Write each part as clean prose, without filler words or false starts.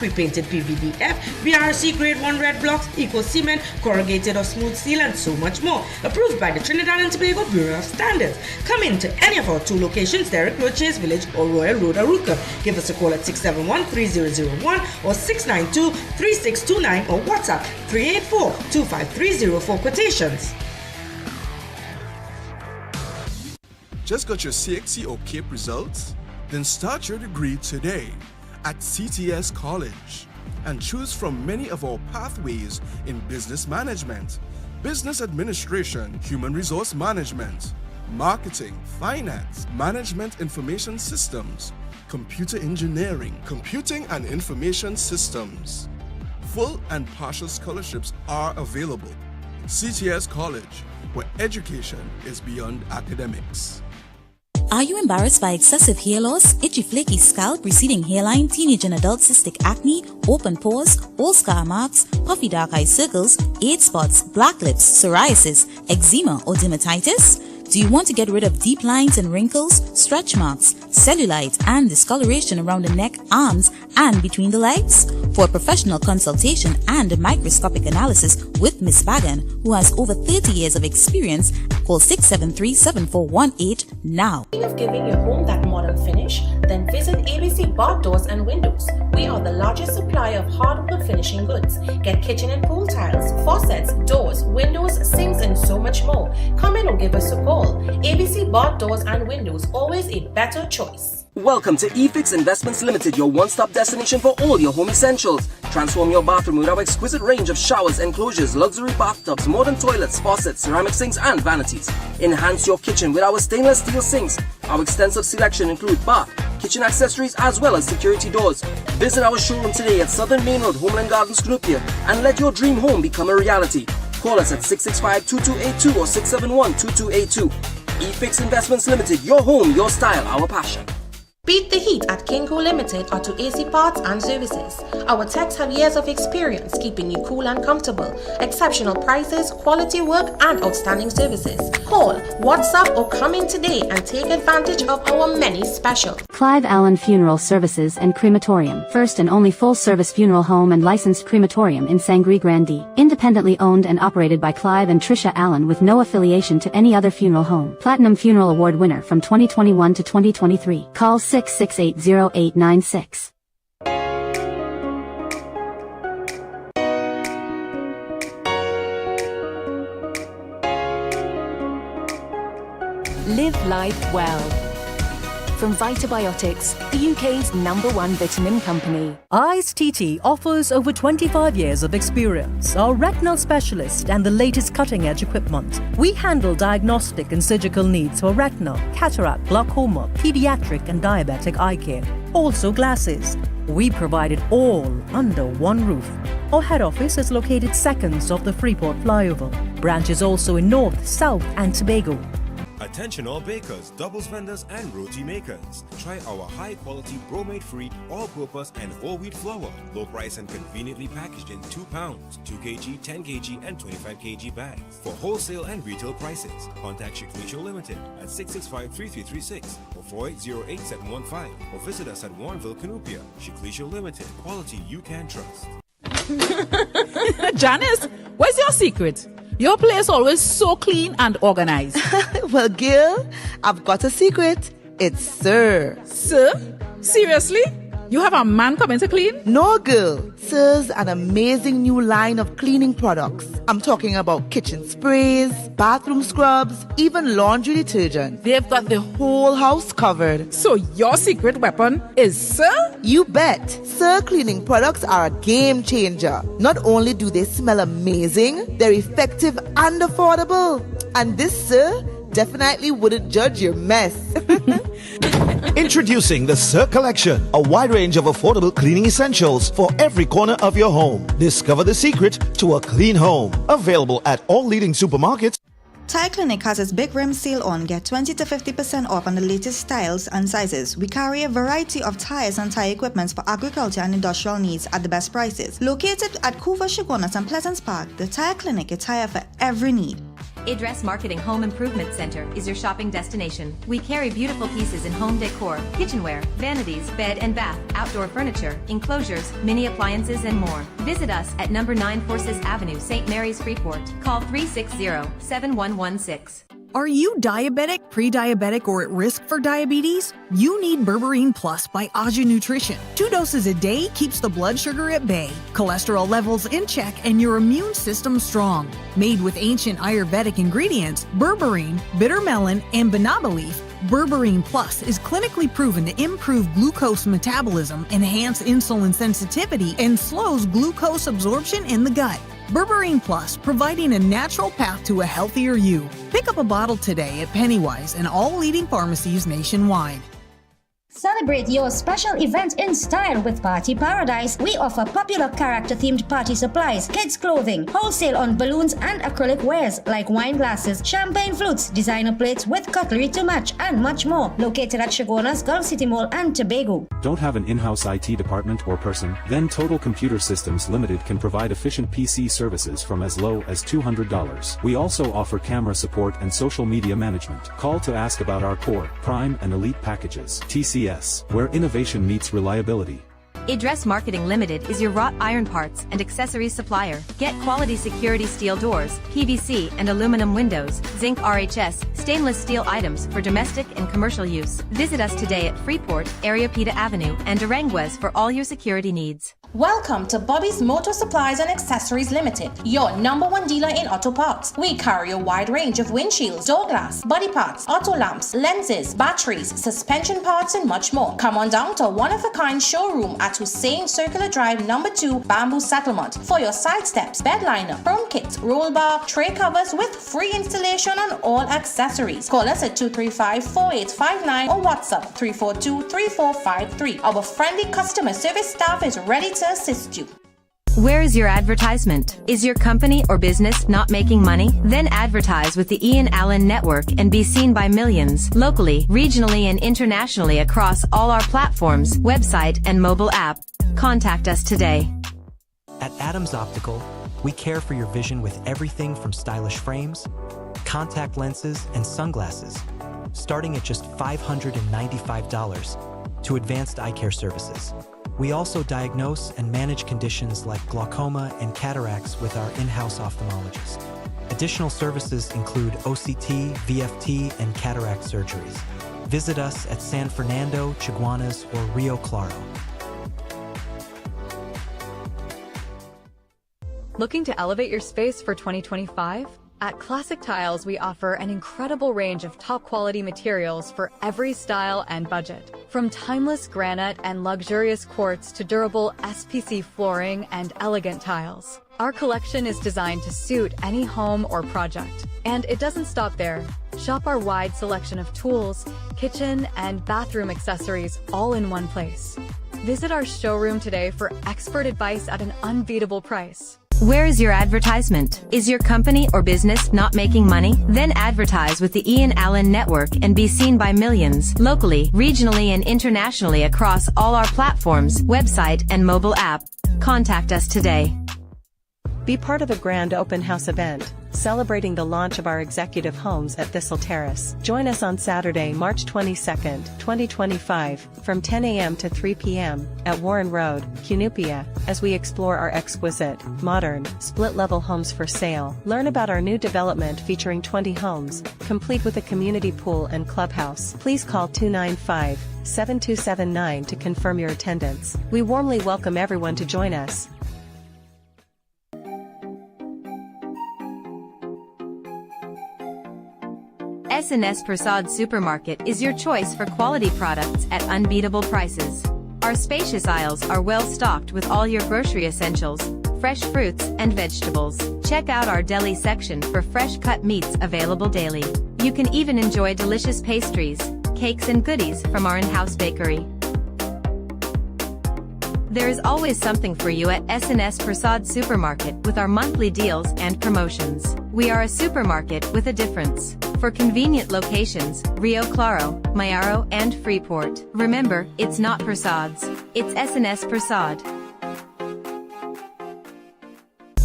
Pre-painted PVDF, BRC Grade 1 red blocks, eco cement, corrugated or smooth steel, and so much more. Approved by the Trinidad and Tobago Bureau of Standards. Come in to any of our 2 locations, Derrick Road, Chase Village, or Royal Road, Aruca. Give us a call at 671-3001 or 692-3629 or WhatsApp 384-253 for quotations. Just got your CXC or CAPE results? Then start your degree today at CTS College and choose from many of our pathways in business management, business administration, human resource management, marketing, finance, management information systems, computer engineering, computing and information systems. Full and partial scholarships are available. CTS College, where education is beyond academics. Are you embarrassed by excessive hair loss, itchy flaky scalp, receding hairline, teenage and adult cystic acne, open pores, old scar marks, puffy dark eye circles, age spots, black lips, psoriasis, eczema or dermatitis? Do you want to get rid of deep lines and wrinkles, stretch marks, cellulite and discoloration around the neck, arms and between the legs? For a professional consultation and a microscopic analysis with Ms. Bagan, who has over 30 years of experience, call 673-7418 now. Of giving your home that modern finish? Then visit ABC Bar Doors and Windows. We are the largest supplier of hardwood finishing goods. Get kitchen and pool tiles, faucets, doors, windows, sinks, and so much more. Come in or give us a call. ABC Bar Doors and Windows, always a better choice. Welcome to eFix Investments Limited, your one-stop destination for all your home essentials. Transform your bathroom with our exquisite range of showers, enclosures, luxury bathtubs, modern toilets, faucets, ceramic sinks, and vanities. Enhance your kitchen with our stainless steel sinks. Our extensive selection includes bath, kitchen accessories, as well as security doors. Visit our showroom today at Southern Main Road, Homeland Gardens, Sookeah, and let your dream home become a reality. Call us at 665-2282 or 671-2282. eFix Investments Limited, your home, your style, our passion. Beat the heat at Kinko Limited Auto AC Parts and Services. Our techs have years of experience keeping you cool and comfortable. Exceptional prices, quality work, and outstanding services. Call, WhatsApp, or come in today and take advantage of our many specials. Clive Allen Funeral Services and Crematorium. First and only full-service funeral home and licensed crematorium in Sangre Grande. Independently owned and operated by Clive and Tricia Allen with no affiliation to any other funeral home. Platinum Funeral Award winner from 2021 to 2023. Call 6680896. Live life well. From Vitabiotics, the UK's #1 vitamin company. Eyes TT offers over 25 years of experience, are retinal specialist and the latest cutting-edge equipment. We handle diagnostic and surgical needs for retina, cataract, glaucoma, pediatric and diabetic eye care. Also glasses. We provide it all under one roof. Our head office is located seconds off the Freeport flyover. Branches also in North, South and Tobago. Attention all bakers, doubles vendors and roti makers. Try our high-quality bromate-free, all-purpose and whole wheat flour. Low price and conveniently packaged in 2 pounds, 2 kg, 10 kg and 25 kg bags. For wholesale and retail prices, contact Shiklisho Limited at 665-3336 or 4808-715 or visit us at Warrenville, Canoopia. Shiklisho Limited, quality you can trust. Janice, what's your secret? Your place always so clean and organized. Well, girl, I've got a secret. It's Sir. Sir? Seriously? You have a man coming to clean? No, girl. Sir's an amazing new line of cleaning products. I'm talking about kitchen sprays, bathroom scrubs, even laundry detergent. They've got the whole house covered. So your secret weapon is Sir? You bet. Sir cleaning products are a game changer. Not only do they smell amazing, they're effective and affordable. And this Sir definitely wouldn't judge your mess. Introducing the Sir Collection, a wide range of affordable cleaning essentials for every corner of your home. Discover the secret to a clean home. Available at all leading supermarkets. Tire Clinic has its big rim sale on. Get 20 to 50% off on the latest styles and sizes. We carry a variety of tires and tire equipments for agriculture and industrial needs at the best prices. Located at Couva, Chaguanas and Pleasance Park, the Tire Clinic, a tire for every need. Address Marketing Home Improvement Center is your shopping destination. We carry beautiful pieces in home decor, kitchenware, vanities, bed and bath, outdoor furniture, enclosures, mini appliances, and more. Visit us at number 9 Forsyth Avenue, St. Mary's, Freeport. Call 360-7116. Are you diabetic, pre-diabetic, or at risk for diabetes? You need Berberine Plus by Aja Nutrition. 2 doses a day keeps the blood sugar at bay, cholesterol levels in check, and your immune system strong. Made with ancient Ayurvedic ingredients, berberine, bitter melon, and banana leaf, Berberine Plus is clinically proven to improve glucose metabolism, enhance insulin sensitivity, and slows glucose absorption in the gut. Berberine Plus, providing a natural path to a healthier you. Pick up a bottle today at Pennywise and all leading pharmacies nationwide. Celebrate your special event in style with Party Paradise. We offer popular character-themed party supplies, kids' clothing, wholesale on balloons and acrylic wares like wine glasses, champagne flutes, designer plates with cutlery to match, and much more. Located at Chagona's Gulf City Mall and Tobago. Don't have an in-house IT department or person? Then Total Computer Systems Limited can provide efficient PC services from as low as $200. We also offer camera support and social media management. Call to ask about our Core, Prime, and Elite packages. TCS, where innovation meets reliability. Address Marketing Limited is your wrought iron parts and accessories supplier. Get quality security steel doors, PVC and aluminum windows, zinc RHS, stainless steel items for domestic and commercial use. Visit us today at Freeport, Areopita Avenue, and Aranguez for all your security needs. Welcome to Bobby's Motor Supplies and Accessories Limited, your #1 dealer in auto parts. We carry a wide range of windshields, door glass, body parts, auto lamps, lenses, batteries, suspension parts, and much more. Come on down to a one-of-a-kind showroom at Hussein Circular Drive, number 2, Bamboo Settlement, for your side steps, bed liner, chrome kit, roll bar, tray covers with free installation on all accessories. Call us at 235-4859 or WhatsApp 342-3453. Our friendly customer service staff is ready to assist you. Where is your advertisement? Is your company or business not making money? Then advertise with the I.A.N network and be seen by millions, locally, regionally, and internationally across all our platforms, website, and mobile app. Contact us today. At Adams Optical, we care for your vision with everything from stylish frames, contact lenses, and sunglasses, starting at just $595, to advanced eye care services. We also diagnose and manage conditions like glaucoma and cataracts with our in-house ophthalmologist. Additional services include OCT, VFT, and cataract surgeries. Visit us at San Fernando, Chaguanas, or Rio Claro. Looking to elevate your space for 2025? At Classic Tiles, we offer an incredible range of top-quality materials for every style and budget. From timeless granite and luxurious quartz to durable SPC flooring and elegant tiles, our collection is designed to suit any home or project. And it doesn't stop there. Shop our wide selection of tools, kitchen, and bathroom accessories all in one place. Visit our showroom today for expert advice at an unbeatable price. Where is your advertisement? Is your company or business not making money? Then advertise with the I.A.N network and be seen by millions, locally, regionally, and internationally across all our platforms, website, and mobile app. Contact us today. Be part of a grand open house event, celebrating the launch of our executive homes at Thistle Terrace. Join us on Saturday, March 22nd, 2025, from 10 a.m. to 3 p.m. at Warren Road, Cunupia, as we explore our exquisite, modern, split-level homes for sale. Learn about our new development featuring 20 homes, complete with a community pool and clubhouse. Please call 295-7279 to confirm your attendance. We warmly welcome everyone to join us. S&S Prasad Supermarket is your choice for quality products at unbeatable prices. Our spacious aisles are well stocked with all your grocery essentials, fresh fruits and vegetables. Check out our deli section for fresh cut meats available daily. You can even enjoy delicious pastries, cakes and goodies from our in-house bakery. There is always something for you at S&S Prasad Supermarket with our monthly deals and promotions. We are a supermarket with a difference. For convenient locations, Rio Claro, Mayaro, and Freeport. Remember, it's not Prasad's, it's S&S Prasad.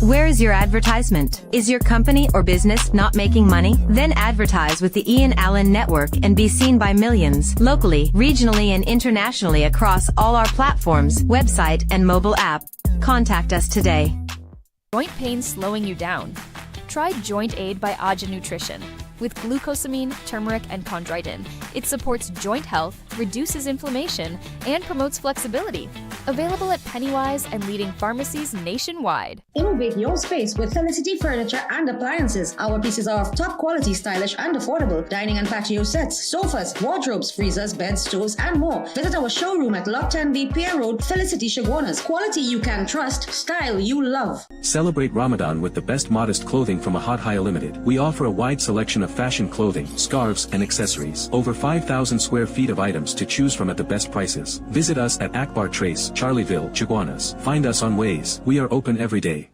Where is your advertisement? Is your company or business not making money? Then advertise with the I.A.N network and be seen by millions, locally, regionally and internationally across all our platforms, website and mobile app. Contact us today. Joint pain slowing you down? Try Joint Aid by I.A.N Nutrition. With glucosamine, turmeric, and chondroitin, it supports joint health, reduces inflammation, and promotes flexibility. Available at Pennywise and leading pharmacies nationwide. Innovate your space with Felicity Furniture and Appliances. Our pieces are of top quality, stylish, and affordable. Dining and patio sets, sofas, wardrobes, freezers, beds, stoves, and more. Visit our showroom at Lot 10B Pier Road, Felicity Chaguanas. Quality you can trust, style you love. Celebrate Ramadan with the best modest clothing from Ahad Haya Limited. We offer a wide selection of fashion clothing, scarves, and accessories. Over 5,000 square feet of items to choose from at the best prices. Visit us at Akbar Trace, Charlieville, Chaguanas. Find us on Waze. We are open every day.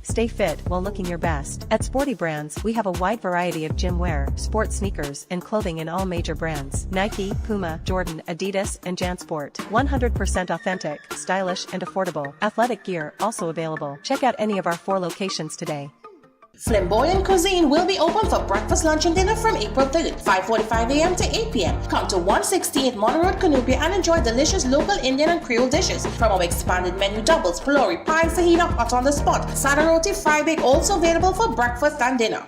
Stay fit while looking your best. At Sporty Brands, we have a wide variety of gym wear, sports sneakers, and clothing in all major brands. Nike, Puma, Jordan, Adidas, and JanSport. 100% authentic, stylish, and affordable. Athletic gear also available. Check out any of our 4 locations today. Flamboyant Cuisine will be open for breakfast, lunch, and dinner from April 3rd, 5:45 a.m. to 8 p.m. Come to 168 Monroe Road, Canoopia, and enjoy delicious local Indian and Creole dishes from our expanded menu: doubles, pilori, pie, fajita, hot on the spot, sada roti, fry bake, also available for breakfast and dinner.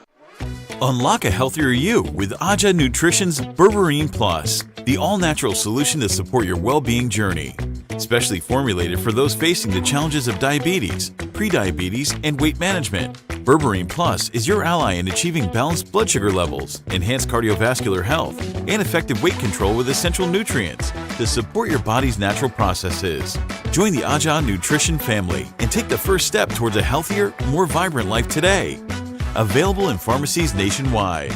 Unlock a healthier you with I.A.N Nutrition's Berberine Plus, the all-natural solution to support your well-being journey. Specially formulated for those facing the challenges of diabetes, prediabetes, and weight management. Berberine Plus is your ally in achieving balanced blood sugar levels, enhanced cardiovascular health, and effective weight control with essential nutrients to support your body's natural processes. Join the I.A.N Nutrition family and take the first step towards a healthier, more vibrant life today. Available in pharmacies nationwide.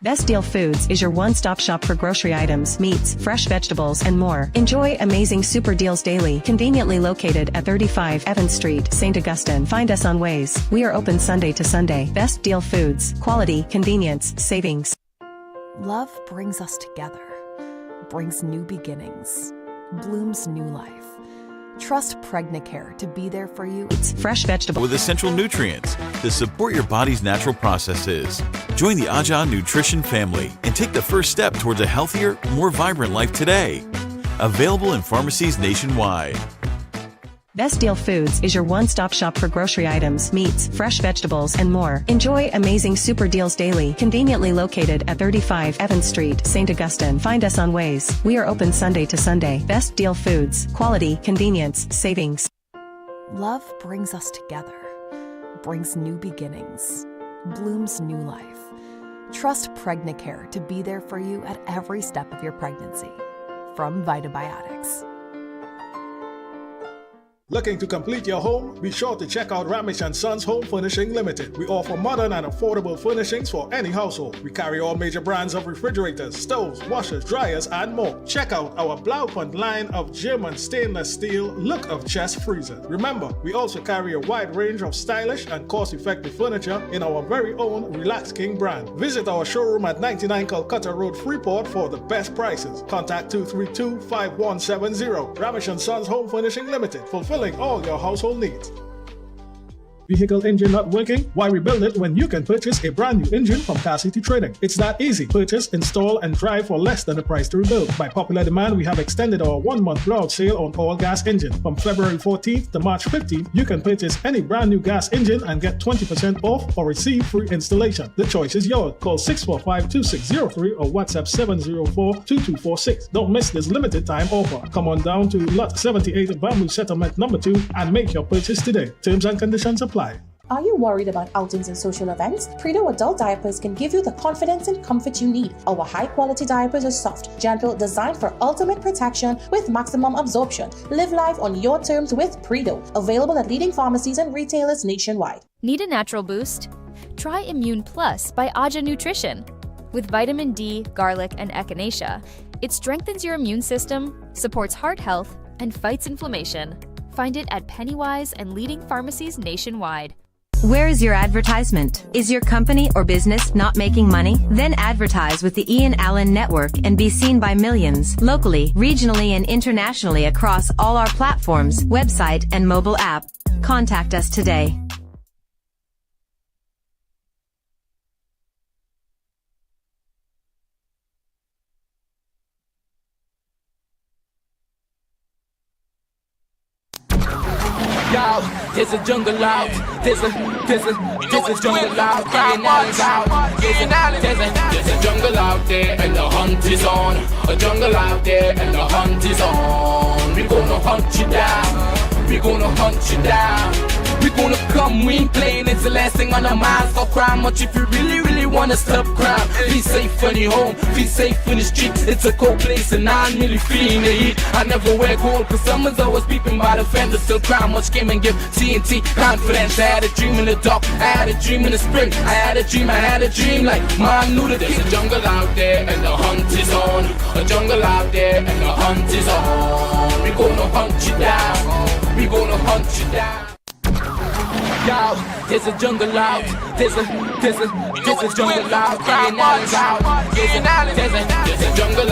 Best Deal Foods is your one-stop shop for grocery items, meats, fresh vegetables, and more. Enjoy amazing super deals daily, conveniently located at 35 Evans Street, St. Augustine. Find us on Waze. We are open Sunday to Sunday. Best Deal Foods. Quality, convenience, savings. Love brings us together, brings new beginnings, blooms new life. Trust Pregnacare to be there for you. It's fresh vegetables with essential nutrients to support your body's natural processes. Join the I.A.N Nutrition family and take the first step towards a healthier, more vibrant life today. Available in pharmacies nationwide. Best Deal Foods is your one-stop shop for grocery items, meats, fresh vegetables, and more. Enjoy amazing super deals daily, conveniently located at 35 Evans Street, St. Augustine. Find us on Waze. We are open Sunday to Sunday. Best Deal Foods. Quality, convenience, savings. Love brings us together, brings new beginnings, blooms new life. Trust Pregnacare to be there for you at every step of your pregnancy. From Vitabiotics. Looking to complete your home? Be sure to check out Ramesh & Sons Home Furnishing Limited. We offer modern and affordable furnishings for any household. We carry all major brands of refrigerators, stoves, washers, dryers, and more. Check out our Blaupunkt line of German stainless steel look of chest freezers. Remember, we also carry a wide range of stylish and cost-effective furniture in our very own Relax King brand. Visit our showroom at 99 Calcutta Road, Freeport for the best prices. Contact 232-5170. Ramesh & Sons Home Furnishing Limited. Fulfilling all your household needs. Vehicle engine not working? Why rebuild it when you can purchase a brand new engine from Car City Trading? It's that easy. Purchase, install, and drive for less than the price to rebuild. By popular demand, we have extended our 1-month blowout sale on all gas engines. From February 14th to March 15th, you can purchase any brand new gas engine and get 20% off or receive free installation. The choice is yours. Call 645-2603 or WhatsApp 704-2246. Don't miss this limited time offer. Come on down to Lot 78 Bamboo Settlement number 2 and make your purchase today. Terms and conditions apply. Are you worried about outings and social events? Predo adult diapers can give you the confidence and comfort you need. Our high-quality diapers are soft, gentle, designed for ultimate protection with maximum absorption. Live life on your terms with Predo. Available at leading pharmacies and retailers nationwide. Need a natural boost? Try Immune Plus by I.A.N Nutrition. With vitamin D, garlic, and echinacea, it strengthens your immune system, supports heart health, and fights inflammation. Find it at Pennywise and leading pharmacies nationwide. Where is your advertisement? Is your company or business not making money? Then advertise with the I.A.N network and be seen by millions, locally, regionally, and internationally across all our platforms, website, and mobile app. Contact us today. Yo, there's a jungle out. There's a jungle out. There's a jungle out there and the hunt is on. A jungle out there and the hunt is on. We gonna hunt you down. We gonna hunt you down. We gonna come, we ain't playing, it's the last thing on our minds. Stop crime much if you really, really wanna stop crime. Be safe in your home, be safe in the street. It's a cold place and I'm really feeling the heat. I never wear gold cause someone's always peeping by the fender. Still crime much came and give TNT confidence. I had a dream in the dark, I had a dream in the spring. I had a dream like mom knew that there's a jungle out there and the hunt is on. A jungle out there and the hunt is on. We gonna hunt you down. We gonna hunt you down. Yo, there's a jungle out. There's a jungle out. There's a jungle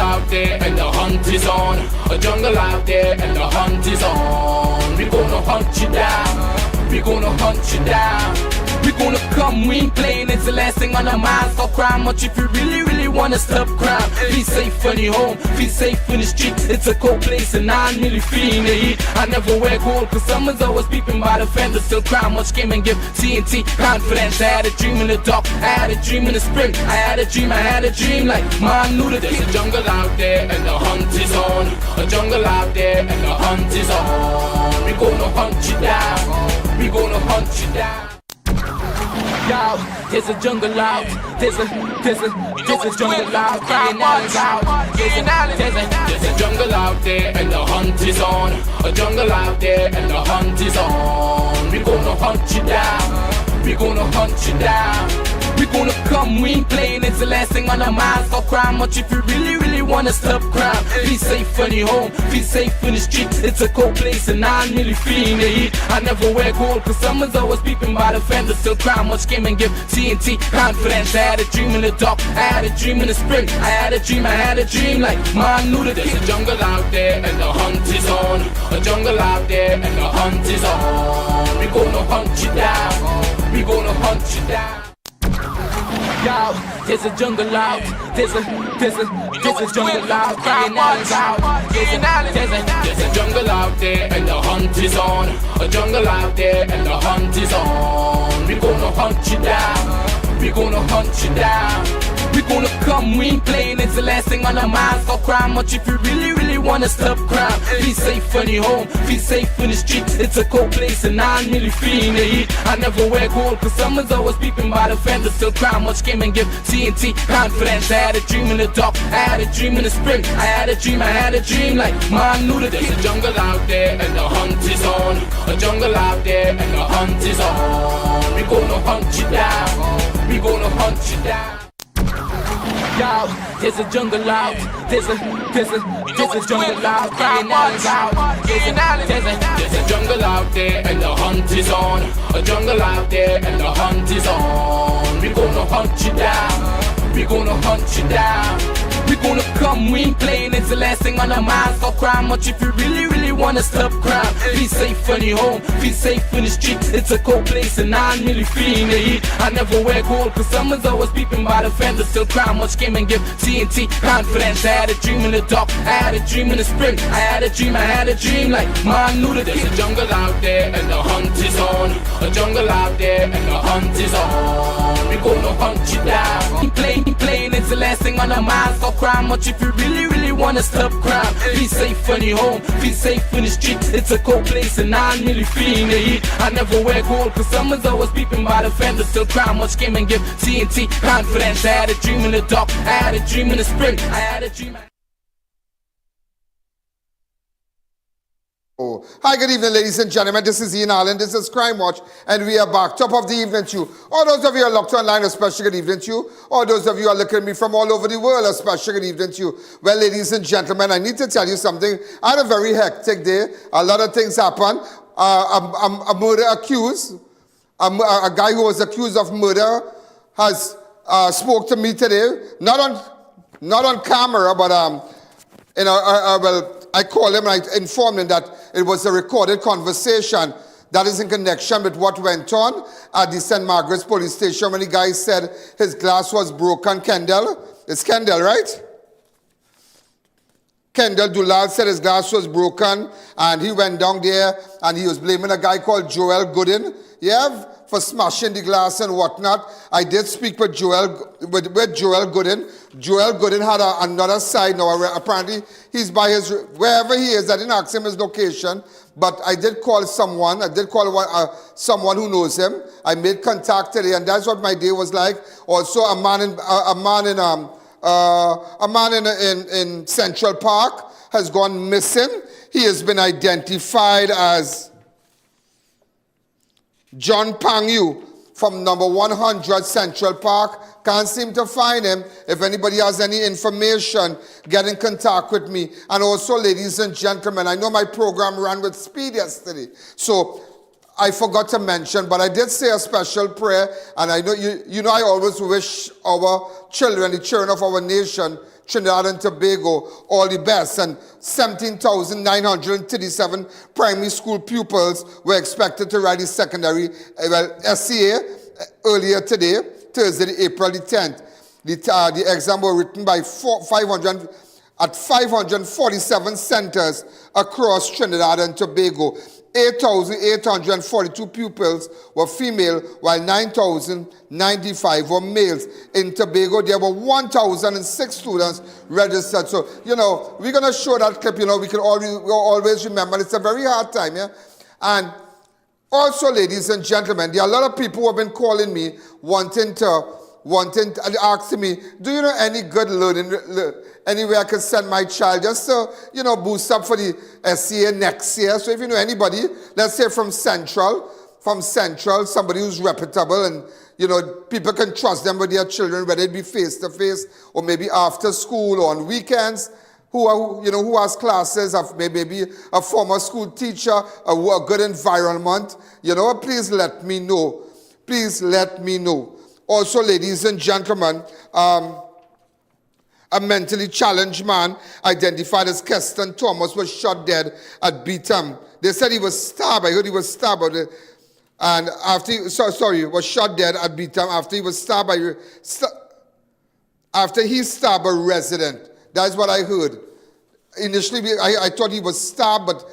out there and the hunt is on. A jungle out there and the hunt is on. We gonna hunt you down. We gonna hunt you down. We gonna come, we ain't playing, it's the last thing on our minds. Stop crime much if you really, really wanna stop crime. Be safe in your home, be safe in the street. It's a cold place and I'm really feeling the heat. I never wear gold cause someone's always peeping by the fender. Still crime much came and give TNT confidence. I had a dream in the dark, I had a dream in the spring. I had a dream like mom knew that there's a jungle out there and the hunt is on. A jungle out there and the hunt is on. We gonna hunt you down. We gonna hunt you down. Yo, there's a jungle out. There's a jungle out. There's a jungle out there and the hunt is on. A jungle out there and the hunt is on. We gonna hunt you down. We gonna hunt you down. We gonna come, we ain't playing, it's the last thing on our minds. Stop crime much if you really, really wanna stop crime. Be safe in your home, be safe in the street. It's a cold place and I'm really feeling the heat. I never wear gold cause someone's always peeping by the fender. Still crime much came and give TNT confidence. I had a dream in the dark, I had a dream in the spring. I had a dream like mom knew that there's a jungle out there and the hunt is on. A jungle out there and the hunt is on. We gonna hunt you down. We gonna hunt you down. Yo, there's a jungle out. There's a jungle out. There's a jungle out there and the hunt is on. A jungle out there and the hunt is on. We gonna hunt you down. We gonna hunt you down. We gonna come, we ain't playing, it's the last thing on our minds. Stop crime much if you really, really wanna stop crime. Be safe in your home, be safe in the street. It's a cold place and I'm really feeling the heat. I never wear gold cause someone's always peeping by the fender. Still crime much came and give TNT confidence. I had a dream in the dark, I had a dream in the spring. I had a dream like mom knew that there's a jungle out there and the hunt is on. A jungle out there and the hunt is on. We gonna hunt you down. We gonna hunt you down. Yo, there's a jungle out. There's a jungle out. There's a jungle out there and the hunt is on. A jungle out there and the hunt is on. We gonna hunt you down. We gonna hunt you down. We gonna come, we ain't playing, it's the last thing on our minds. Stop crime much if you really, really wanna stop crime. Be safe in your home, be safe in the street. It's a cold place and I'm really feeling the heat. I never wear gold cause someone's always peeping by the fender. Still crime much came and give TNT confidence. I had a dream in the dark, I had a dream in the spring. I had a dream like mom knew that there's a jungle out there and the hunt is on. A jungle out there and the hunt is on. We gonna hunt you down. Playing, it's the last thing on our minds. Stop crime much if you really, really wanna stop crime. Be safe in your home, be safe in the street. It's a cold place and I'm really feeling the heat. I never wear gold cause someone's always peeping by the fender. Still crime much came and give TNT confidence. I had a dream in the dark, I had a dream in the spring. I had a dream. Hi, good evening, ladies and gentlemen. This is I.A.N. This is Crime Watch, and we are back. Top of the evening to you. All those of you are locked online, especially good evening to you. All those of you are looking at me from all over the world, especially good evening to you. Well, ladies and gentlemen, I need to tell you something. I had a very hectic day. A lot of things happened. A murder accused, a guy who was accused of murder has spoke to me today. Not on camera, but well, I called him and I informed him that it was a recorded conversation that is in connection with what went on at the St. Margaret's police station when the guy said his glass was broken. Kendall. It's Kendall, right? Kendall Dulal said his glass was broken, and he went down there, and he was blaming a guy called Joel Gooden, for smashing the glass and whatnot. I did speak with Joel Gooden. Joel Gooden had another side now. Apparently, he's by wherever he is. I didn't ask him his location, but I did call someone. I did call someone who knows him. I made contact today, and that's what my day was like. Also, a man in Central Park has gone missing. He has been identified as John Pangyu from number 100 Central Park. Can't seem to find him. If anybody has any information, get in contact with me. And also, ladies and gentlemen, I know my program ran with speed yesterday, so I forgot to mention, but I did say a special prayer, and I know you know I always wish our children, the children of our nation, Trinidad and Tobago, all the best. And 17,937 primary school pupils were expected to write the secondary SCA earlier today, Thursday, April the 10th. The exam were written by 547 centers across Trinidad and Tobago. 8,842 pupils were female, while 9,095 were males. In Tobago, there were 1,006 students registered. So, we're going to show that clip. We can always remember it's a very hard time, And also, ladies and gentlemen, there are a lot of people who have been calling me, asking me, do you know any good learning, anywhere I can send my child just to, boost up for the SCA next year. So if you know anybody, let's say from Central, somebody who's reputable and, people can trust them with their children, whether it be face-to-face or maybe after school or on weekends, who has classes of maybe a former school teacher, a good environment, please let me know. Please let me know. Also, ladies and gentlemen, a mentally challenged man identified as Keston Thomas was shot dead at Bheem. They said he was stabbed. I heard he was stabbed. And was shot dead at Bheem after he was stabbed after he stabbed a resident. That's what I heard. Initially, I thought he was stabbed, but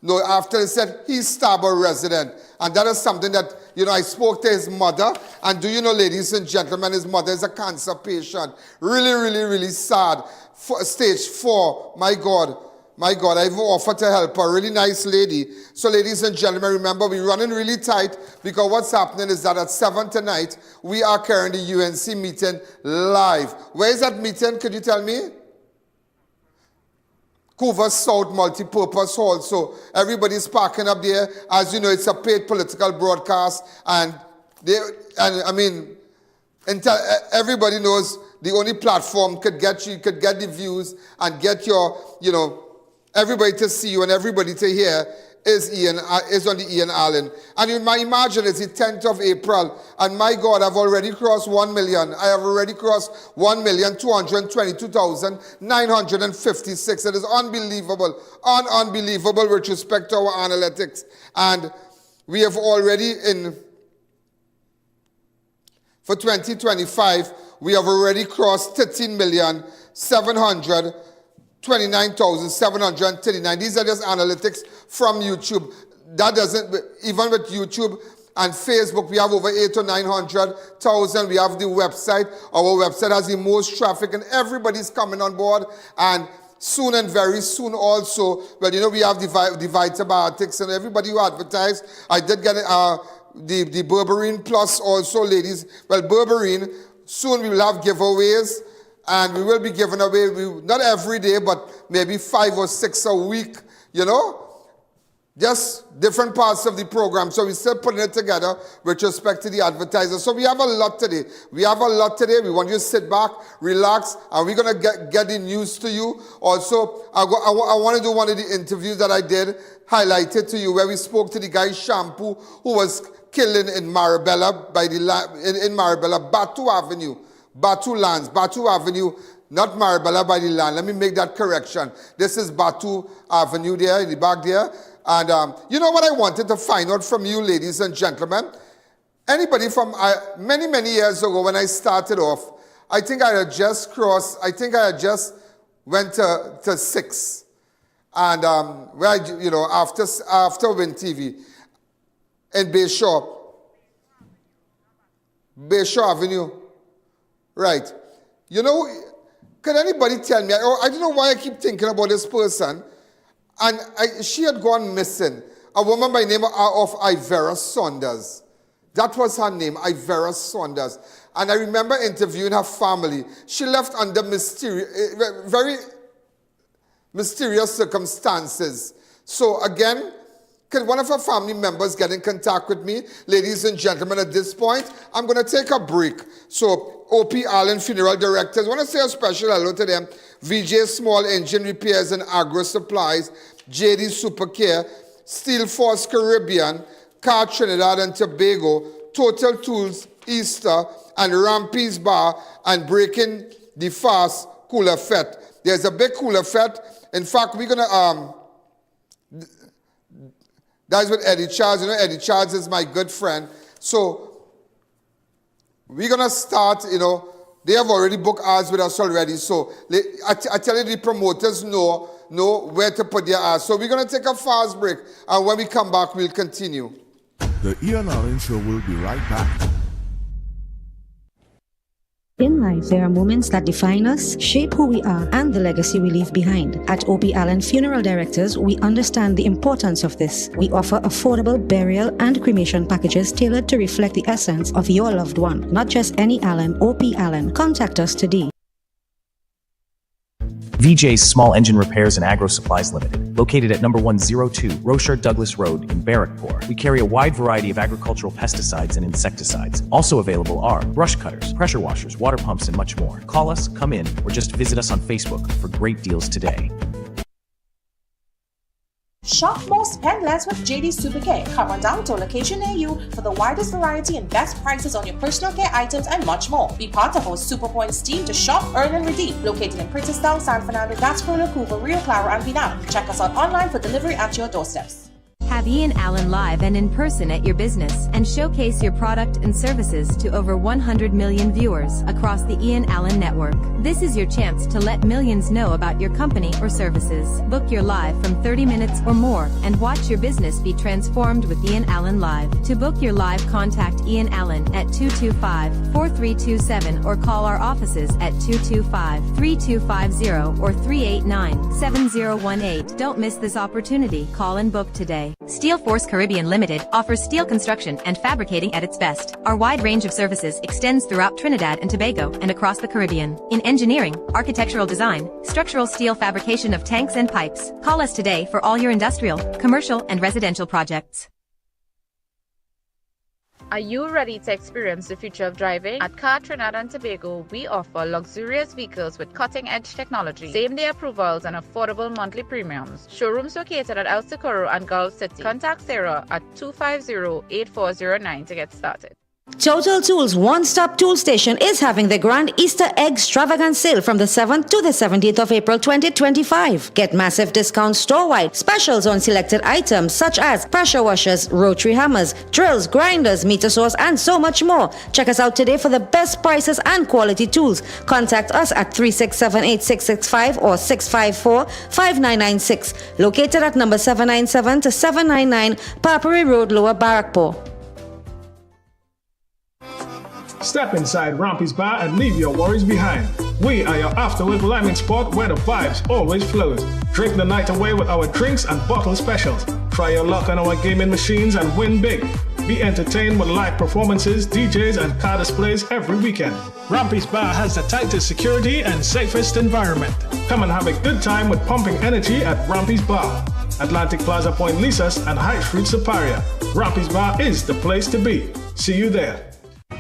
no, after they said he stabbed a resident. And that is something that, I spoke to his mother. And do you know, ladies and gentlemen, his mother is a cancer patient. Really, really, really sad. Stage 4. My God, I've offered to help her. A really nice lady. So, ladies and gentlemen, remember, we're running really tight because what's happening is that at 7 tonight, we are carrying the UNC meeting live. Where is that meeting? Could you tell me? Coover South Multipurpose Hall. So everybody's parking up there. As you know, it's a paid political broadcast, and everybody knows the only platform could get the views and get your, everybody to see you and everybody to hear is on the I.A.N Island. And you might imagine it's the 10th of April, and my God, I've already crossed 1 million. I have already crossed 1,222,956. It is unbelievable, unbelievable with respect to our analytics. And we have already for 2025, we have already crossed 13,729,739. These are just analytics from YouTube. That doesn't, even with YouTube and Facebook, we have over 800,000 to 900,000. We have the website. Our website has the most traffic, and everybody's coming on board. And soon and very soon also, we have the Vitibiotics and everybody who advertised. I did get the Berberine Plus also, ladies. Well, Berberine, soon we will have giveaways. And we will be giving away, not every day, but maybe 5 or 6 a week, just different parts of the program. So we're still putting it together with respect to the advertisers. So we have a lot today. We want you to sit back, relax, and we're going to get the news to you. Also, I want to do one of the interviews that I did, highlighted to you, where we spoke to the guy Shampoo, who was killed in Marabella, in Marabella, Batu Avenue. Batu lands, Batu Avenue, not Marabella by the land. Let me make that correction. This is Batu Avenue there, in the back there. And you know what I wanted to find out from you, ladies and gentlemen? Anybody from many, many years ago when I started off, I think I had just went to 6. And where after Win TV in Bayshore Avenue. Right. Can anybody tell me, I don't know why I keep thinking about this person, and she had gone missing. A woman by the name of Ivera Saunders. That was her name, Ivera Saunders. And I remember interviewing her family. She left under very mysterious circumstances. So again, can one of her family members get in contact with me? Ladies and gentlemen, at this point, I'm going to take a break. So I.A.N Funeral Directors, I want to say a special hello to them. VJ Small Engine Repairs and Agro Supplies, JD Supercare, Steel Force Caribbean, Car Trinidad and Tobago, Total Tools, Easter, and Rampy's Bar, and Breaking the Fast Cooler Fete. There's a big cooler fete. In fact, we're going to, that's with Eddie Charles. Eddie Charles is my good friend. So we're going to start, they have already booked ours with us already. So I tell you, the promoters know where to put their ass. So we're going to take a fast break. And when we come back, we'll continue. The I.A.N Show will be right back. In life, there are moments that define us, shape who we are, and the legacy we leave behind. At I.A.N Funeral Directors, we understand the importance of this. We offer affordable burial and cremation packages tailored to reflect the essence of your loved one, not just any Allen, I.A.N. Contact us today. VJ's Small Engine Repairs and Agro Supplies Limited, located at number 102 Rocher Douglas Road in Barrackpore. We carry a wide variety of agricultural pesticides and insecticides. Also available are brush cutters, pressure washers, water pumps, and much more. Call us, come in, or just visit us on Facebook for great deals today. Shop more, spend less with JD Supercare. Come on down to a location near you for the widest variety and best prices on your personal care items and much more. Be part of our Super Points team to shop, earn, and redeem. Located in Princeton, San Fernando, Gasparillo, Cuba, Rio Claro, and Guyana. Check us out online for delivery at your doorsteps. Have I.A.N live and in person at your business and showcase your product and services to over 100 million viewers across the I.A.N network. This is your chance to let millions know about your company or services. Book your live from 30 minutes or more and watch your business be transformed with I.A.N Live. To book your live, contact I.A.N at 225-4327 or call our offices at 225-3250 or 389-7018. Don't miss this opportunity. Call and book today. Steel Force Caribbean Limited offers steel construction and fabricating at its best. Our wide range of services extends throughout Trinidad and Tobago and across the Caribbean. In engineering, architectural design, structural steel fabrication of tanks and pipes. Call us today for all your industrial, commercial, and residential projects. Are you ready to experience the future of driving? At Car Trinidad and Tobago, we offer luxurious vehicles with cutting-edge technology, same-day approvals, and affordable monthly premiums. Showrooms located at El Socorro and Gulf City. Contact Sarah at 250-8409 to get started. Total Tools One-Stop Tool Station is having the Grand Easter Egg Extravagant Sale from the 7th to the 17th of April 2025. Get massive discounts store-wide, specials on selected items such as pressure washers, rotary hammers, drills, grinders, meter saws, and so much more. Check us out today for the best prices and quality tools. Contact us at 367-8665 or 654-5996. Located at number 797 to 799 Parbury Road, Lower Barrackpore. Step inside Rampy's Bar and leave your worries behind. We are your afterwork landing spot where the vibes always flows. Drink the night away with our drinks and bottle specials. Try your luck on our gaming machines and win big. Be entertained with live performances, DJs, and car displays every weekend. Rampy's Bar has the tightest security and safest environment. Come and have a good time with pumping energy at Rampy's Bar. Atlantic Plaza Point Lisas and High Street Superior. Rampy's Bar is the place to be. See you there.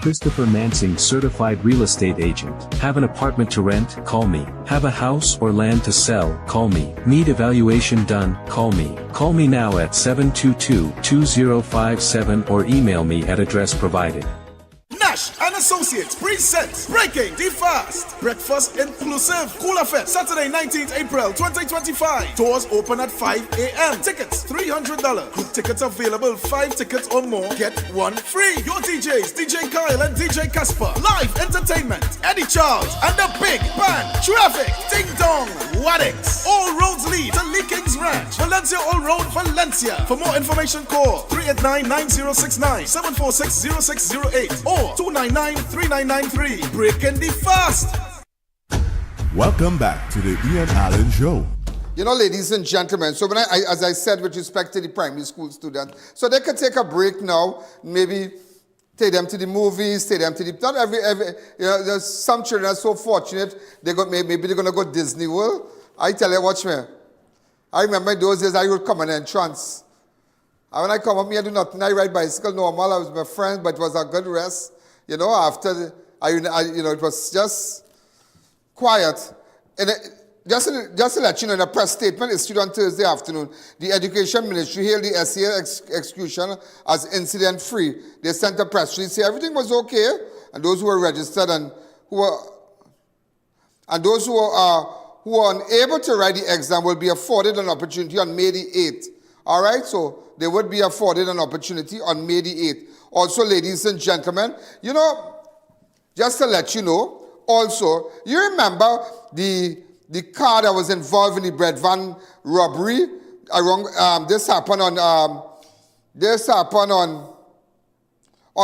Christopher Mansing, certified real estate agent. Have an apartment to rent? Call me. Have a house or land to sell? Call me. Need evaluation done? Call me. Call me now at 722-2057 or email me at address provided. Nash and Associates presents Breaking the Fast. Breakfast inclusive. Cooler Fest, Saturday 19th April 2025. Doors open at 5 a.m. Tickets $300. Group tickets available. 5 tickets or more. Get 1 free. Your DJs, DJ Kyle and DJ Casper. Live entertainment. Eddie Charles and the Big Band. Traffic. Ding Dong. Waddix. All roads lead to Lee King's Ranch. Valencia All Road, Valencia. For more information, call 389-9069, 746-0608 or 299-3993. Breaking the Fast. Welcome back to the I.A.N Show. You know, ladies and gentlemen, so when as I said with respect to the primary school students, so they could take a break now, maybe take them to the movies, take them to the, not every you know, there's some children are so fortunate, maybe they're going to go Disney World. I tell you, watch me. I remember those days I would come on entrance. And when I come up here, I do nothing. I ride bicycle normal. I was my friend, but it was a good rest. You know, after, you know, it was just quiet. And just to let you know, in a press statement issued on Thursday afternoon, the Education Ministry hailed the SCA execution as incident-free. They sent a press release saying everything was okay, and those who were registered and those who are unable to write the exam will be afforded an opportunity on May the 8th. All right, so they would be afforded an opportunity on May the 8th. Also, ladies and gentlemen, you know, just to let you know, also, you remember the car that was involved in the bread van robbery? This happened on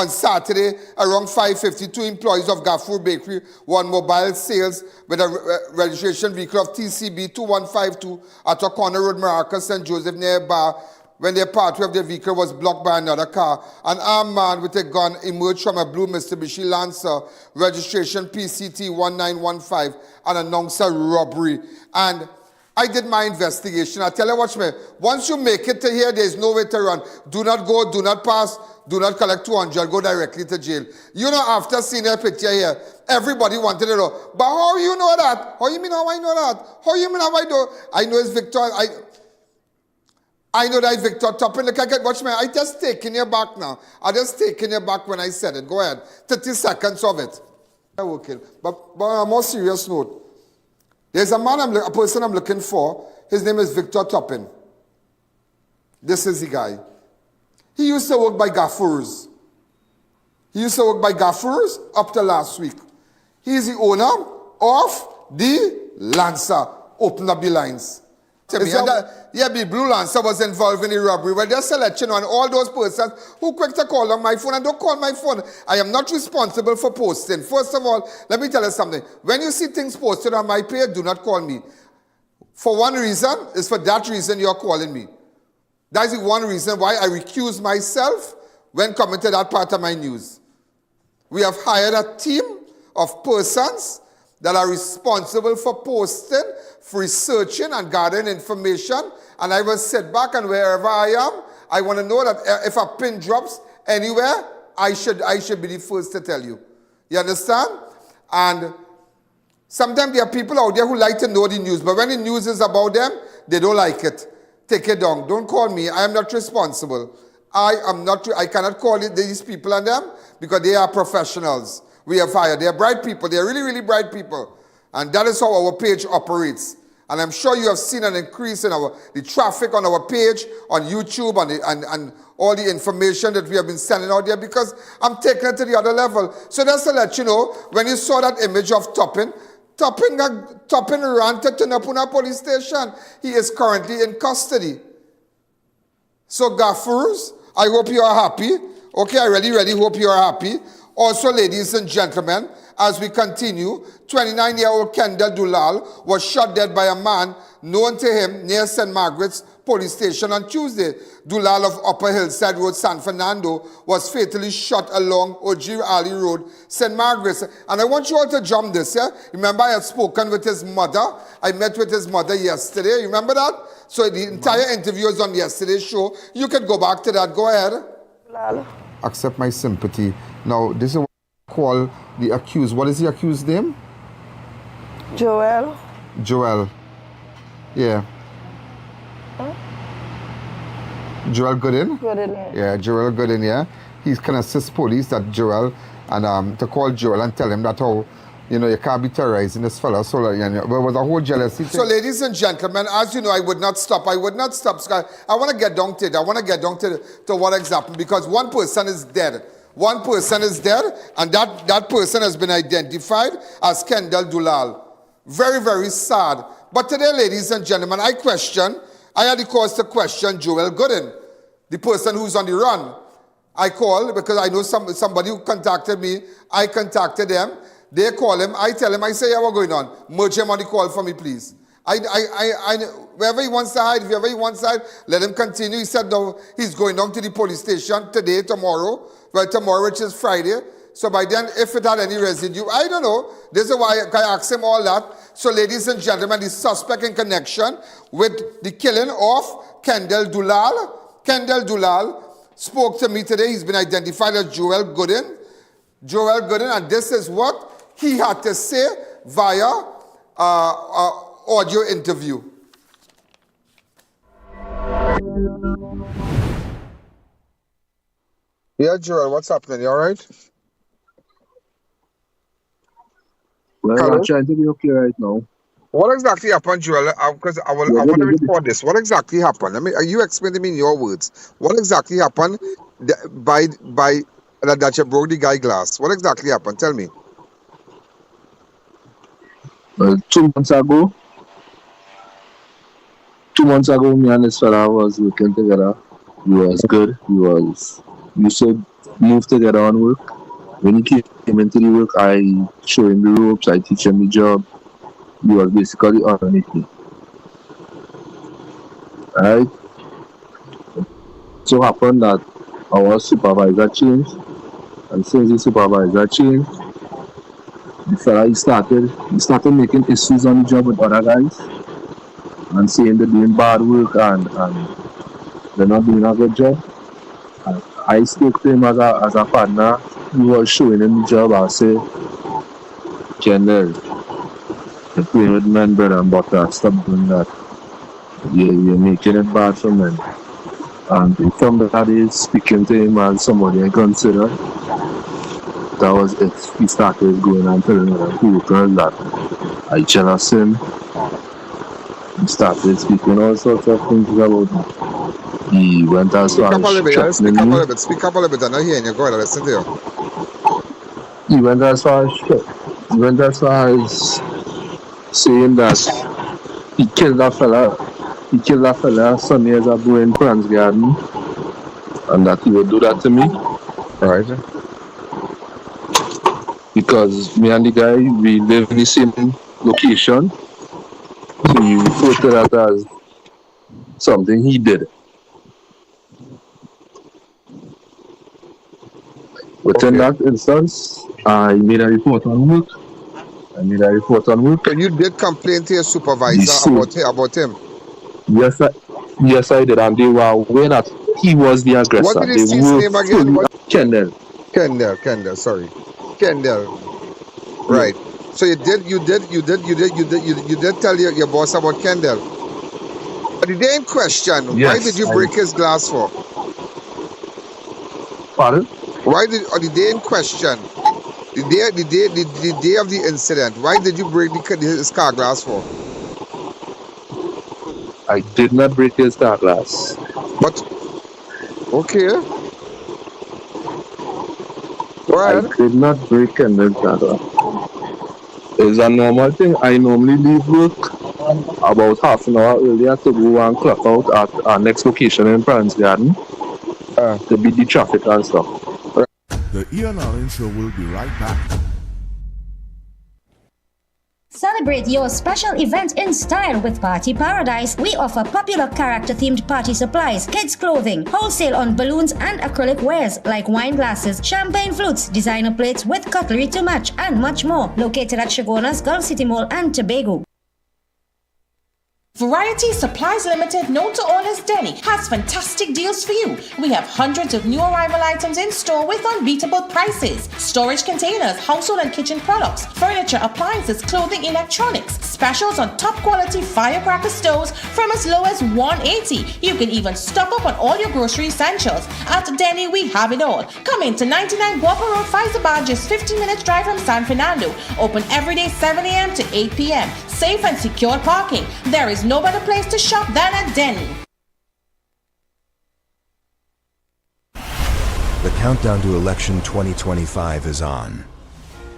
Saturday, around 5:50, 2 employees of Gaffur Bakery won mobile sales with a registration vehicle of TCB 2152 at O'Connor Road, Maracas, St. Joseph, nearby. When their pathway of their vehicle was blocked by another car, an armed man with a gun emerged from a blue Mitsubishi Lancer, registration PCT 1915, and announced a robbery. And I did my investigation. I tell you, watch me. Once you make it to here, there's no way to run. Do not go, do not pass, do not collect 200, go directly to jail. You know, after seeing that picture here, everybody wanted to know. But how you know that? How you mean how I know that? How you mean how I do? I know it's Victor. I know that Victor Toppin. Look, watch me. I just taking you back now. I just taking you back when I said it. Go ahead. 30 seconds of it. Okay. But on a more serious note, there's a person I'm looking for. His name is Victor Toppin. This is the guy. He used to work by Gaffurs. Up to last week. He's the owner of the Lancer. Open up the lines. The blue Lancer was involved in the robbery. Well, just to let you know, and all those persons who quick to call on my phone, and don't call my phone. I am not responsible for posting. First of all, let me tell you something. When you see things posted on my page, do not call me. For one reason, it's for that reason you're calling me. That is the one reason why I recuse myself when coming to that part of my news. We have hired a team of persons that are responsible for posting, for researching and gathering information, and I will sit back, and wherever I am, I want to know that if a pin drops anywhere, I should be the first to tell you. You understand? And sometimes there are people out there who like to know the news, but when the news is about them, they don't like it. Take it down. Don't call me. I am not responsible. I cannot call these people and them because they are professionals. We have hired. They are bright people. They are really, really bright people. And that is how our page operates. And I'm sure you have seen an increase in the traffic on our page, on YouTube, and all the information that we have been sending out there because I'm taking it to the other level. So just to let you know, when you saw that image of Toppin ran to Tunapuna police station. He is currently in custody. So Gaffurs, I hope you are happy. Okay, I really hope you are happy. Also, ladies and gentlemen, as we continue, 29-year-old Kendall Dulal was shot dead by a man known to him near St. Margaret's police station on Tuesday. Dulal of Upper Hillside Road, San Fernando, was fatally shot along Ojir Ali Road, St. Margaret's. And I want you all to jump this, yeah? Remember I had spoken with his mother. I met with his mother yesterday. Remember that? So the entire interview is on yesterday's show. You can go back to that. Go ahead. Dulal. Accept my sympathy. Now, this is what I call the accused. What is the accused name? Joel. Joel. Yeah. Huh? Joel Gooden? Gooden, yeah. Yeah, Joel Gooden, yeah. he can assist police, that Joel, and to call Joel and tell him that how, you know, you can't be terrorizing this fella. So, you know, there was a whole jealousy thing. So, ladies and gentlemen, as you know, I would not stop. I want to get down to it. I want to get down to what exactly, because one person is dead. One person is dead, and that person has been identified as Kendall Dulal. Very, very sad. But today, ladies and gentlemen, I had the cause to question Joel Gooden, the person who's on the run. I called because I know somebody who contacted me. I contacted them. They call him. I tell him, I say, yeah, what's going on? Merge him on the call for me, please. Wherever he wants to hide, wherever he wants to hide, let him continue. He said, no, he's going down to the police station today, tomorrow. Well, tomorrow, which is Friday. So by then, if it had any residue, I don't know. This is why I asked him all that. So, ladies and gentlemen, the suspect in connection with the killing of Kendall Dulal spoke to me today. He's been identified as Joel Gooden. And this is what he had to say via audio interview. Yeah, Joel, what's happening? You all right? Well, I'm trying to be okay right now. What exactly happened, Joel? Because I want to record this. What exactly happened? You explain to me in your words. What exactly happened by that you broke the guy glass? What exactly happened? Tell me. Well, 2 months ago, me and this fella was working together. He was good. We should move together on work. When he came into the work, I show him the ropes, I teach him the job. He was basically underneath me. Alright? So happened that our supervisor changed, and since the supervisor changed, the fella he started making issues on the job with other guys and saying they're doing bad work and they're not doing a good job. And I spoke to him as a partner. He was showing him the job. I say, Kendall, you're playing with men, bread and butter. Stop doing that. You're making it bad for men. And from that is speaking to him as somebody I consider. That was it. He started going and telling other people that I jealous him. He started speaking all sorts of things about me. He went as far as threatening me. Speak up a little bit. I'm not hearing you. Go ahead, listen to you. He went as far as saying that he killed that fella some years ago in France Garden, and that he would do that to me. Right. Because me and the guy, we live in the same location. So he referred to that as something he did. Within that instance, I made a report on work. And you did complain to your supervisor about him? Yes, I did. And they were aware that he was the aggressor. What did his name again? Kendall. Kendall, sorry. Kendall. Right. So you did tell your boss about Kendall. But the day in question, yes, why did you break his glass for? Pardon? The day in question, the day of the incident, why did you break his car glass for? I did not break his car glass. But okay. I did not break Kendall's car glass. It's a normal thing. I normally leave work about half an hour earlier to go and clock out at our next location in France Garden to beat the traffic and stuff. The I.A.N show will be right back. Celebrate your special event in style with Party Paradise. We offer popular character-themed party supplies, kids' clothing, wholesale on balloons and acrylic wares like wine glasses, champagne flutes, designer plates with cutlery to match, and much more. Located at Shagona's Gulf City Mall and Tobago. Variety Supplies Limited, known to all as Denny, has fantastic deals for you. We have hundreds of new arrival items in store with unbeatable prices. Storage containers, household and kitchen products, furniture, appliances, clothing, electronics. Specials on top quality firecracker stoves from as low as $180. You can even stock up on all your grocery essentials. At Denny, we have it all. Come in to 99 Guapa Road, Faizabad, just 15 minutes drive from San Fernando. Open every day 7 a.m. to 8 p.m. Safe and secure parking. There is no better place to shop than at Denny. The countdown to election 2025 is on.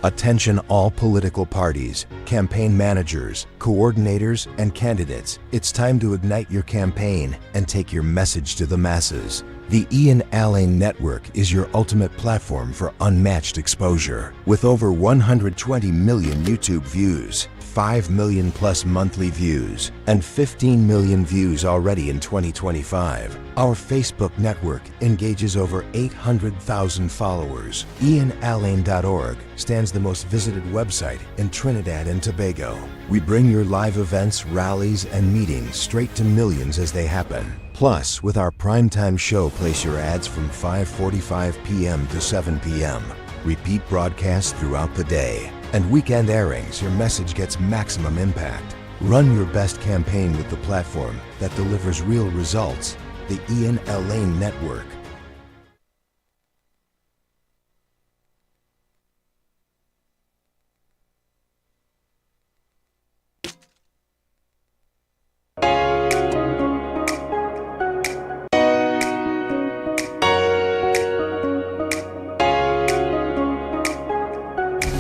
Attention all political parties, campaign managers, coordinators, and candidates. It's time to ignite your campaign and take your message to the masses. The I.A.N network is your ultimate platform for unmatched exposure. With over 120 million YouTube views, 5 million plus monthly views, and 15 million views already in 2025. Our Facebook network engages over 800,000 followers. IanAlain.org stands the most visited website in Trinidad and Tobago. We bring your live events, rallies, and meetings straight to millions as they happen. Plus, with our primetime show, place your ads from 5:45 p.m. to 7 p.m. Repeat broadcasts throughout the day. And weekend airings, your message gets maximum impact. Run your best campaign with the platform that delivers real results. The I.A.N network.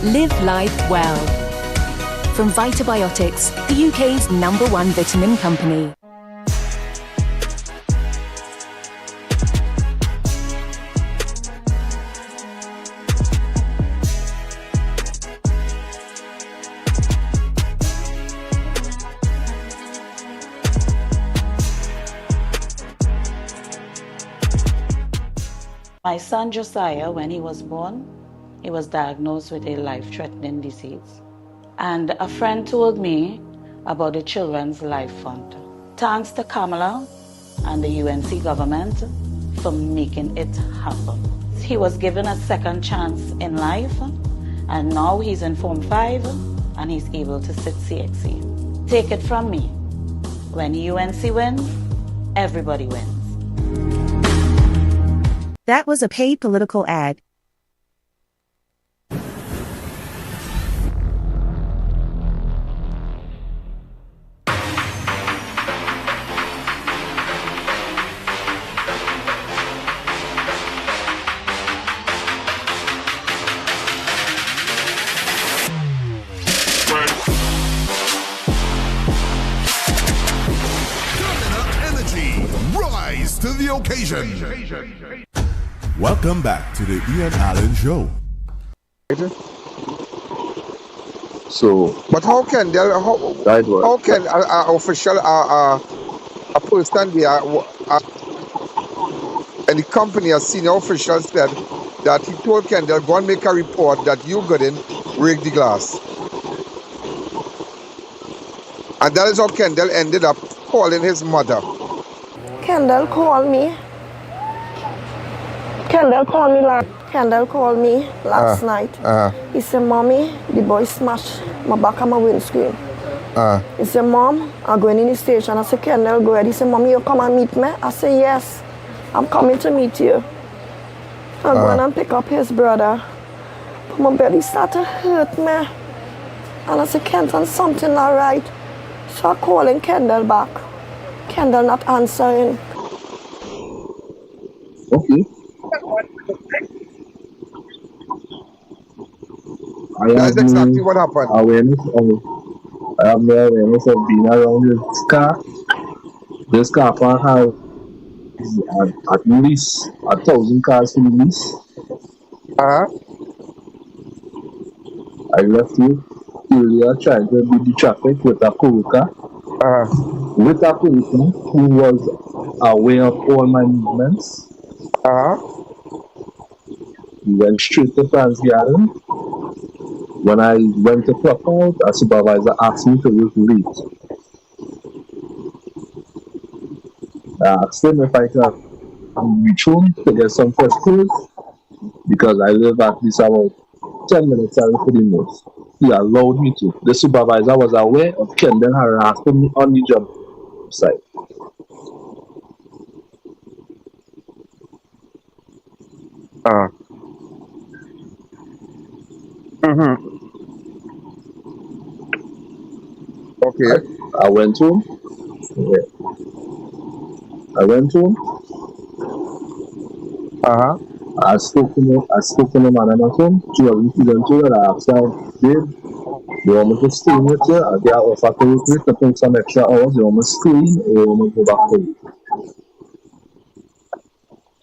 Live life well. From Vitabiotics, the UK's #1 vitamin company. My son Josiah, when he was born, he was diagnosed with a life-threatening disease. And a friend told me about the Children's Life Fund. Thanks to Kamala and the UNC government for making it happen. He was given a second chance in life, and now he's in Form 5 and he's able to sit CXC. Take it from me, when UNC wins, everybody wins. That was a paid political ad. To the occasion. Welcome back to the I.A.N Show. So, but how can an official, a person there, and the company, a senior official said that he told Kendall, go and make a report that you couldn't break the glass. And that is how Kendall ended up calling his mother. Kendall called me. Kendall called me last night. He said, Mommy, the boy smashed my back of my windscreen. He said, Mom, I'm going in the station. I said, Kendall, go ahead. He said, Mommy, you come and meet me? I said, yes, I'm coming to meet you. I'm going and pick up his brother. But my belly started to hurt me. And I said, Kenton, something not right. So I'm calling Kendall back. Kendall not answering. Okay. That's exactly what happened. I have no awareness of being around this car. This car park has at least 1,000 cars to lease. I left you earlier trying to beat the traffic with a coworker. With a person who was aware of all my movements. He went straight to Fran's garden. When I went to clock out, a supervisor asked me to work late. I asked him if I can reach home to get some fresh clothes because I live at least about 10 minutes away from the most. He allowed me to. The supervisor was aware of Kendall harassing me on the job site. Okay. I went home. Yeah. I went home. I spoke to the man at home. She wasn't feeling too well. I asked her, babe, you want me to stay with you? I get offer to work with to take some extra hours. You want me to stay or you want me to go back home?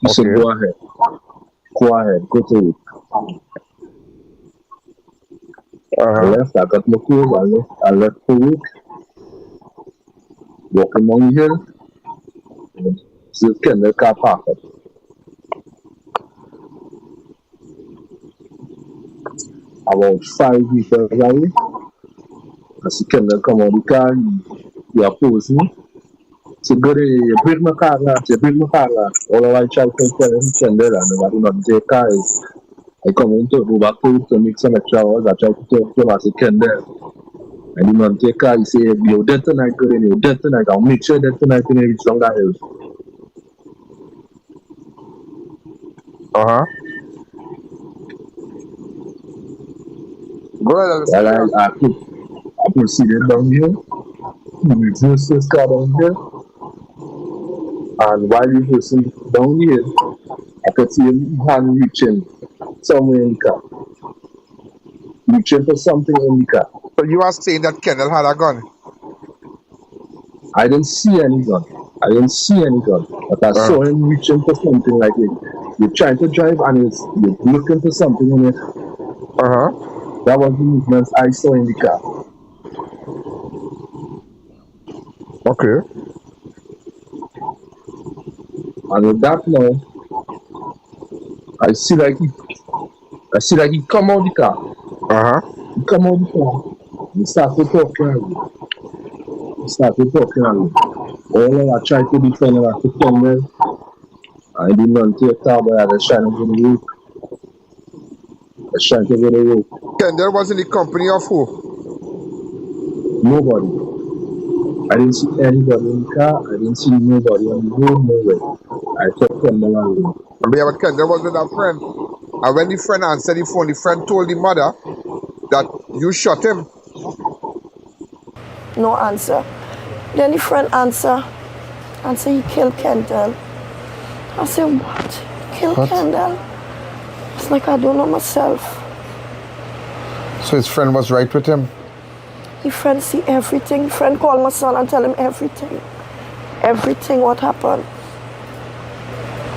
She said, go ahead. Go ahead. Go to work. I left. I got my clothes. I left for work. Walking down the hill. See the Kendall car parked up. About 5 meters away. I see Kendall come out of the car. He opposed me. He said, you break my car last. You break my car last. All I tried to tell him, Kendall, and I do not take cars. I come in to go back to make some extra hours. I tried to talk to him. I said, Kendall, I do not take car. He said, you're dead tonight, you're dead tonight. I'll make sure that tonight when you reach down that hill. Go ahead. Well, I proceeded down here. He reversed his car down here. And while reversing down here, I could see his hand reaching somewhere in the car. Reaching for something in the car. So you are saying that Kendall had a gun? I didn't see any gun. But I saw him reaching for something like it. You're trying to drive and you're looking for something in it. That was the movements I saw in the car. Okay. And with that now, I see like he come out the car. He come out the car. He started talking at me. All I tried to defend him, I could tell him. I didn't want to take car, but I was trying to go to the roof. Kendall was in the company of who? Nobody. I didn't see anybody in the car. I didn't see nobody on the road, nowhere. I took Kendall alone. Yeah, but Kendall was with a friend. And when the friend answered the phone, the friend told the mother that you shot him. No answer. Then the friend answered he killed Kendall. I said, what? Kill Kendall? It's like I don't know myself. So his friend was right with him? His friend see everything. Friend called my son and tell him everything. Everything what happened.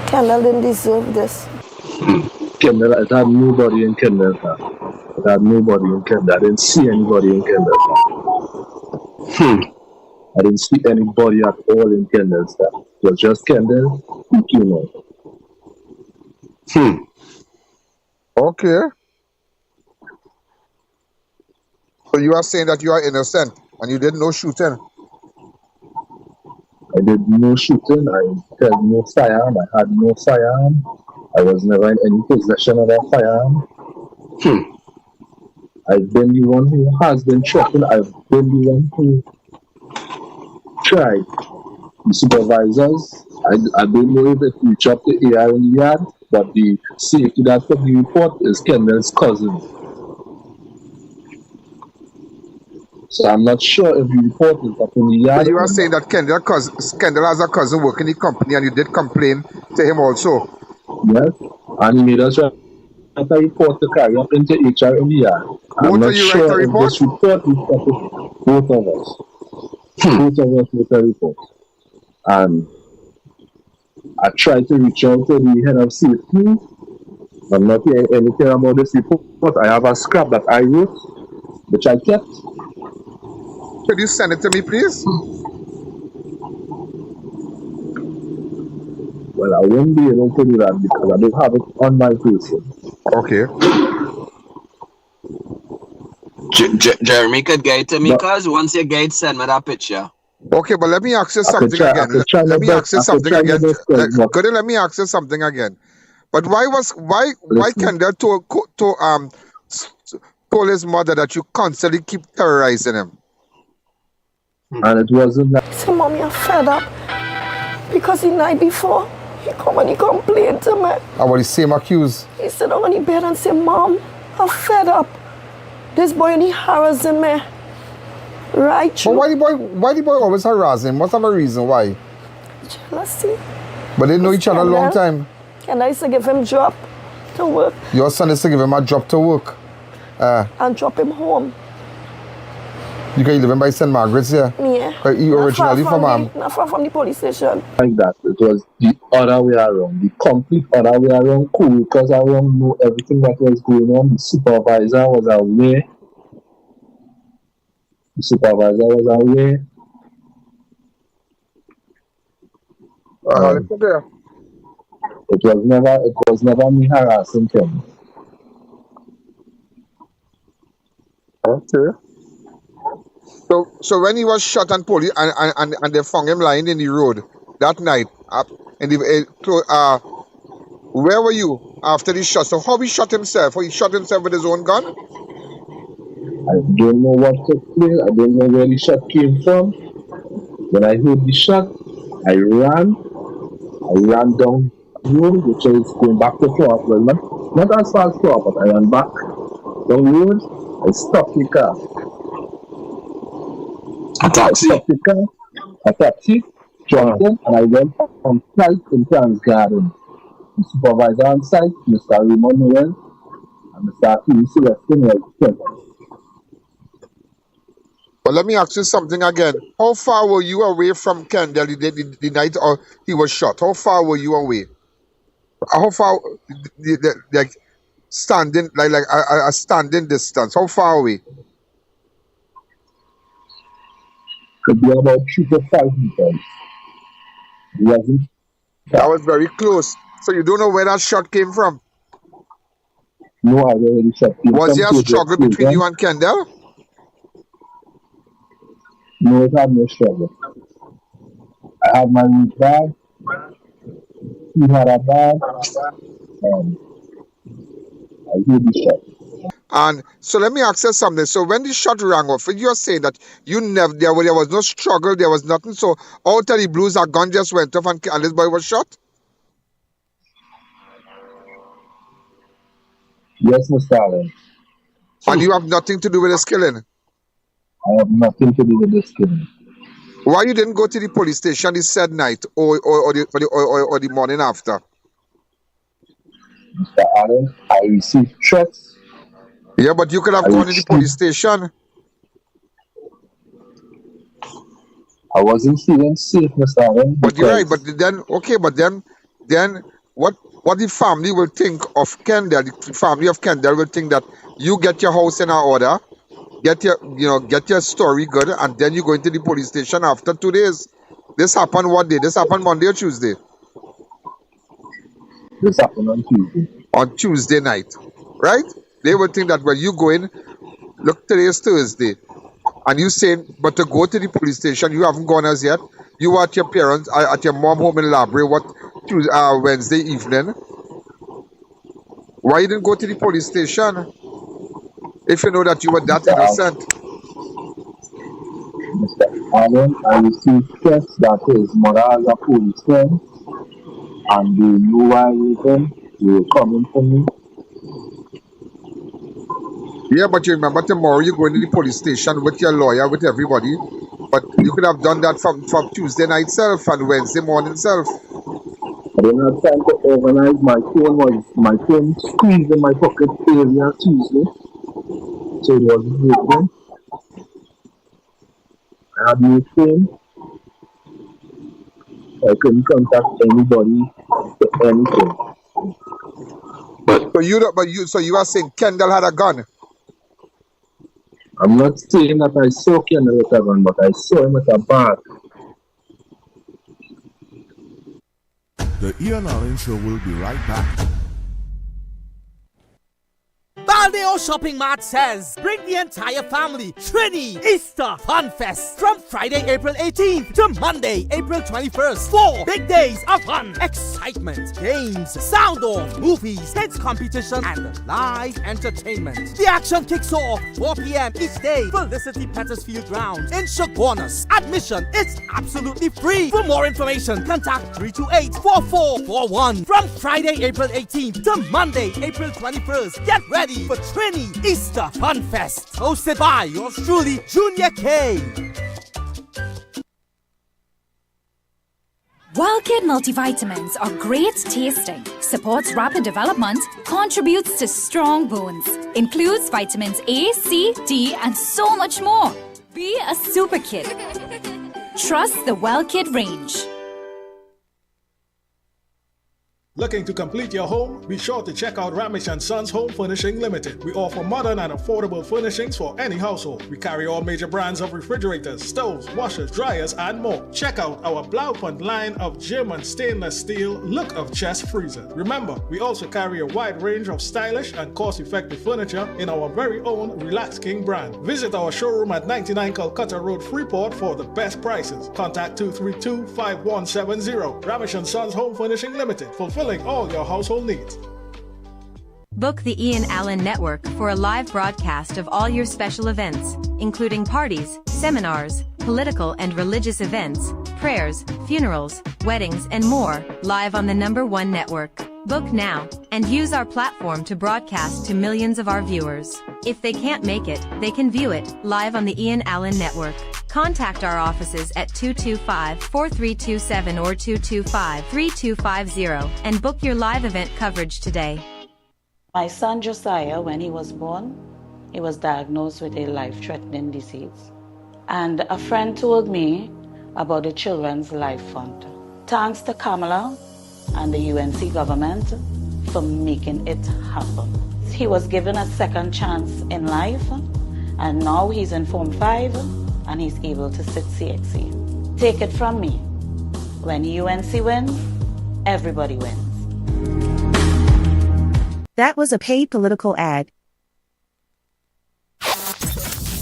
Kendall didn't deserve this. Kendall, it had nobody in Kendall. I didn't see anybody in Kendall. I didn't see anybody at all in Kendall's stuff. It was just Kendall who came out. Okay. So you are saying that you are innocent and you did no shooting? I did no shooting. I had no firearm. I had no firearm. I was never in any possession of a firearm. I've been the one who has been threatened. I've been the one who tried. The supervisors, I don't know if it reached up to A.I.N in the yard, but the safety that took the report is Kendall's cousin. So I'm not sure if the report is up in the yard. So you are saying that Kendall has a cousin working in the company and you did complain to him also? Yes, and he made us write a report to carry up into HR in the yard. I'm not sure if this report is up to both of us. Both of us wrote a report. And I tried to reach out to the head of safety. I'm not hearing anything about this report. I have a scrap that I wrote, which I kept. Could you send it to me, please? Well, I won't be able to do that because I don't have it on my person. Okay. Jeremy could get it to me, cause once you get it, send me that picture. Okay, but let me ask you something again. Let me ask you something again. Good, let me ask you something again. But why Kendall told his mother that you constantly keep terrorizing him? And it wasn't that. He said, Mommy, I'm fed up. Because the night before, he come and he complained to me. About the same accused? He said on the bed and said, Mom, I'm fed up. This boy only harassing me. Right? But why the boy always harassing him? What's the reason why? Jealousy. But they know each other a long time. And I used to give him job to work. Your son used to give him a job to work? And drop him home. You can live in by St. Margaret's here? Yeah. He originally from not far from the police station. Like that. It was the other way around. The complete other way around. Cool, because I don't know everything that was going on. The supervisor was aware. It was never me harassing him. Okay. So when he was shot and police and they found him lying in the road that night, where were you after the shot? So how he shot himself? He shot himself with his own gun? I don't know what took place. I don't know where the shot came from. When I heard the shot, I ran down the road, which is going back to Florida. Well, not as far as Florida, but I ran back down the road. I stopped the car. A taxi, jumped in, and I went on site in Trans Garden. The supervisor on site, Mr. Raymond Noel, and Mr. T. Celestine was present. But let me ask you something again. How far were you away from Kendall the night or he was shot? How far were you away? How far, like standing, like a standing distance? How far away? Could be about 3 to 5 meters. That was very close. So you don't know where that shot came from? No, I don't know where the shot came from. Was there a struggle between you and Kendall? No, it had no struggle. I had my own bag. He had a bag. And I heard the shot. And so let me ask you something. So when the shot rang off, you are saying that there was no struggle, there was nothing. So out of the blues, a gun just went off and this boy was shot? Yes, Mr. Allen. And you have nothing to do with this killing? I have nothing to do with this killing. Why you didn't go to the police station the said night or the morning after? Mr. Allen, I received threats. Yeah, but you could have gone to the police station. I wasn't feeling safe, Mr. Allen. But you're right, but then what the family will think of Kendall, the family of Kendall will think that you get your house in order, get your story good, and then you go into the police station after 2 days. This happened what day? This happened Monday or Tuesday? This happened on Tuesday. On Tuesday night, right? They would think that, well, you go in, look, today is Thursday, and you saying, but to go to the police station, you haven't gone as yet. You were at your parents, at your mom home in Labrie, Wednesday evening. Why you didn't go to the police station if you know that you were that innocent? Mr. Allen, I received threats that his mother has a police friend, and they knew why they were coming for me. Yeah, but you remember tomorrow you're going to the police station with your lawyer, with everybody. But you could have done that from Tuesday night self and Wednesday morning self. I didn't have time to organize. My phone squeezed in my pocket area Tuesday. So it wasn't working. I had no phone. I couldn't contact anybody for anything. So you are saying Kendall had a gun? I'm not saying that I saw Kendall with a gun, but I saw him with a bag. The I.A.N. Show will be right back. Caldeo Shopping Mart says, bring the entire family Trini Easter Fun Fest from Friday, April 18th to Monday, April 21st. 4 big days of fun, excitement, games, sound off, movies, kids competition, and live entertainment. The action kicks off 4 p.m. each day. Felicity Petersfield Grounds in Chaguanas. Admission is absolutely free. For more information, contact 328-4441. From Friday, April 18th to Monday, April 21st. Get ready for Trini Easter Fun Fest. Hosted by yours truly, Junior K. WellKid multivitamins are great tasting, supports rapid development, contributes to strong bones, includes vitamins A, C, D, and so much more. Be a super kid. Trust the WellKid range. Looking to complete your home? Be sure to check out Ramesh & Sons Home Furnishing Limited. We offer modern and affordable furnishings for any household. We carry all major brands of refrigerators, stoves, washers, dryers, and more. Check out our Blaupunkt line of German stainless steel look of chest freezers. Remember, we also carry a wide range of stylish and cost-effective furniture in our very own Relax King brand. Visit our showroom at 99 Calcutta Road, Freeport for the best prices. Contact 232-5170. Ramesh & Sons Home Furnishing Limited. Fulfilling all your household needs. Book the I.A.N. Allen Network for a live broadcast of all your special events, including parties, seminars, political and religious events, prayers, funerals, weddings, and more, live on the #1 network. Book now, and use our platform to broadcast to millions of our viewers. If they can't make it, they can view it, live on the I.A.N. Allen Network. Contact our offices at 225-4327 or 225-3250 and book your live event coverage today. My son Josiah, when he was born, he was diagnosed with a life-threatening disease. And a friend told me about the Children's Life Fund. Thanks to Kamala and the UNC government for making it happen. He was given a second chance in life, and now he's in Form 5 and he's able to sit CXC. Take it from me, when UNC wins, everybody wins. That was a paid political ad.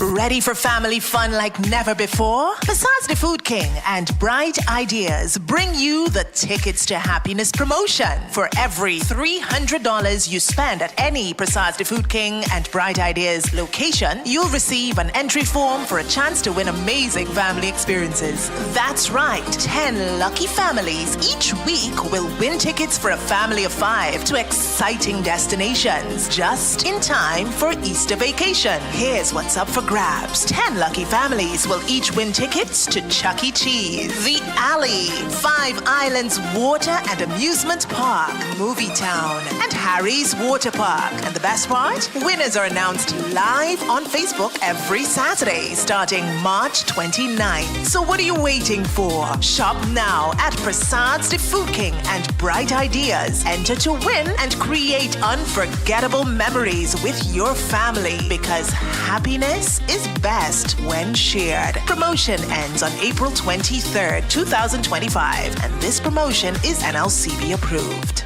Ready for family fun like never before? Besides the Food King and Bright Ideas bring you the Tickets to Happiness promotion. For every $300 you spend at any Prasad the Food King and Bright Ideas location, you'll receive an entry form for a chance to win amazing family experiences. That's right, 10 lucky families each week will win tickets for a family of 5 to exciting destinations, just in time for Easter vacation. Here's what's up for grabs. 10 lucky families will each win tickets to Chuck E. Cheese, The Alley, 5 Islands Water and Amusement Park, Movie Town, and Harry's Water Park. And the best part? Winners are announced live on Facebook every Saturday, starting March 29th. So what are you waiting for? Shop now at Prasad's The Food King and Bright Ideas. Enter to win and create unforgettable memories with your family, because happiness is best when shared. Promotion ends on April 23rd, 2025, and this promotion is NLCB approved.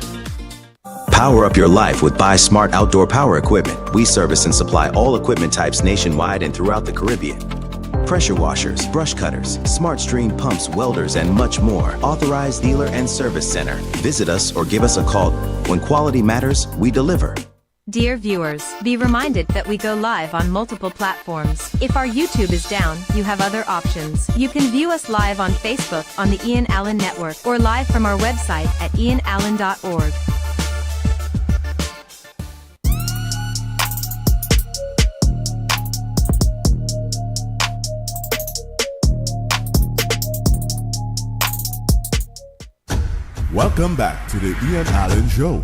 Power up your life with Buy Smart Outdoor Power Equipment. We service and supply all equipment types nationwide and throughout the Caribbean. Pressure washers, brush cutters, smart stream pumps, welders, and much more. Authorized dealer and service center. Visit us or give us a call. When quality matters, we deliver. Dear viewers, be reminded that we go live on multiple platforms. If our YouTube is down, you have other options. You can view us live on Facebook on the I.A.N. Allen Network or live from our website at ianallen.org. Welcome back to the I.A.N. Allen Show.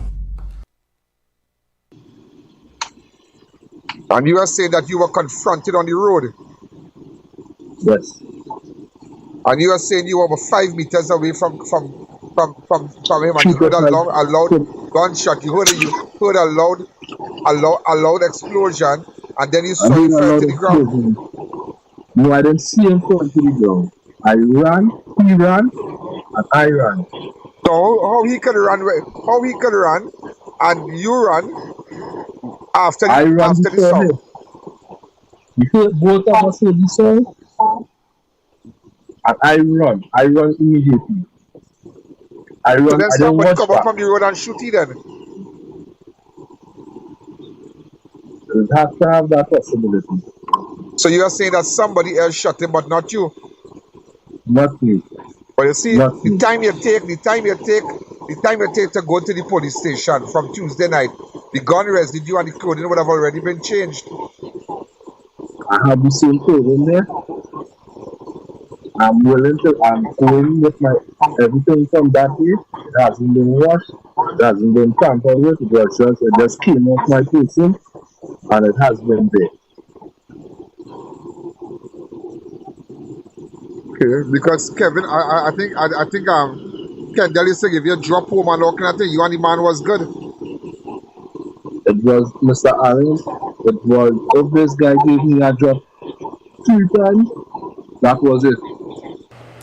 And you are saying that you were confronted on the road. Yes. And you are saying you were about 5 meters away from him, and you heard a loud gunshot. You heard a loud explosion, and then you saw him fall to the ground. No, I didn't see him fall to the ground. I ran, he ran, and I ran. So how he could run, and you run? After I run the before him. song. You heard both of us heard the song, and I run. I run immediately. I So run. then I don't somebody watch come up back. from the road and shoot you then. You have to have that possibility. So you are saying that somebody else shot him, but not you. Not me. But you see, Not the me. time you take to go to the police station from Tuesday night, the gun residue and the clothing would have already been changed. I have the same clothing there. I'm going with my everything from that day. It hasn't been washed. It hasn't been tampered with. It just came off my person, and it has been there. Okay, because Kevin, I think Kendall used to give you a drop home and all kind of thing. You and the man was good. It was Mr. Allen. It was if this guy gave me a job 3 times, that was it.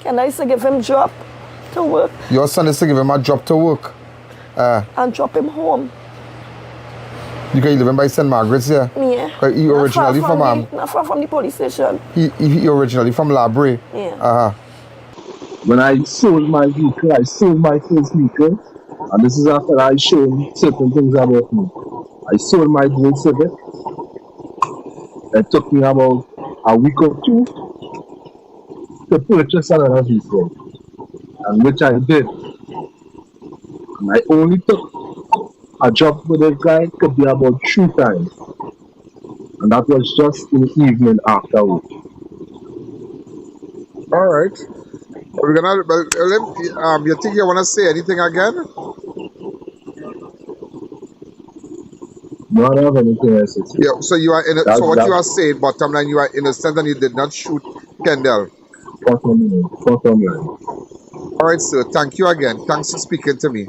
And I used to give him job to work. Your son used to give him a job to work. And drop him home. Because he living by St. Margaret's here? Yeah. He originally not far from the police station. He originally from Robbery? Yeah. When I sold my vehicle, I sold my first vehicle, and this is after I showed certain things about me. I sold my Gold Civic. It took me about a week or 2 to purchase another vehicle, and which I did. And I only took a job with this guy could be about 3 times, and that was just in the evening after work. All right. We're gonna. You think you wanna say anything again? No, I don't have anything else to say. Yeah. So you are so what you are saying, bottom line, you are innocent and you did not shoot Kendall. Bottom line. All right, sir. Thank you again. Thanks for speaking to me.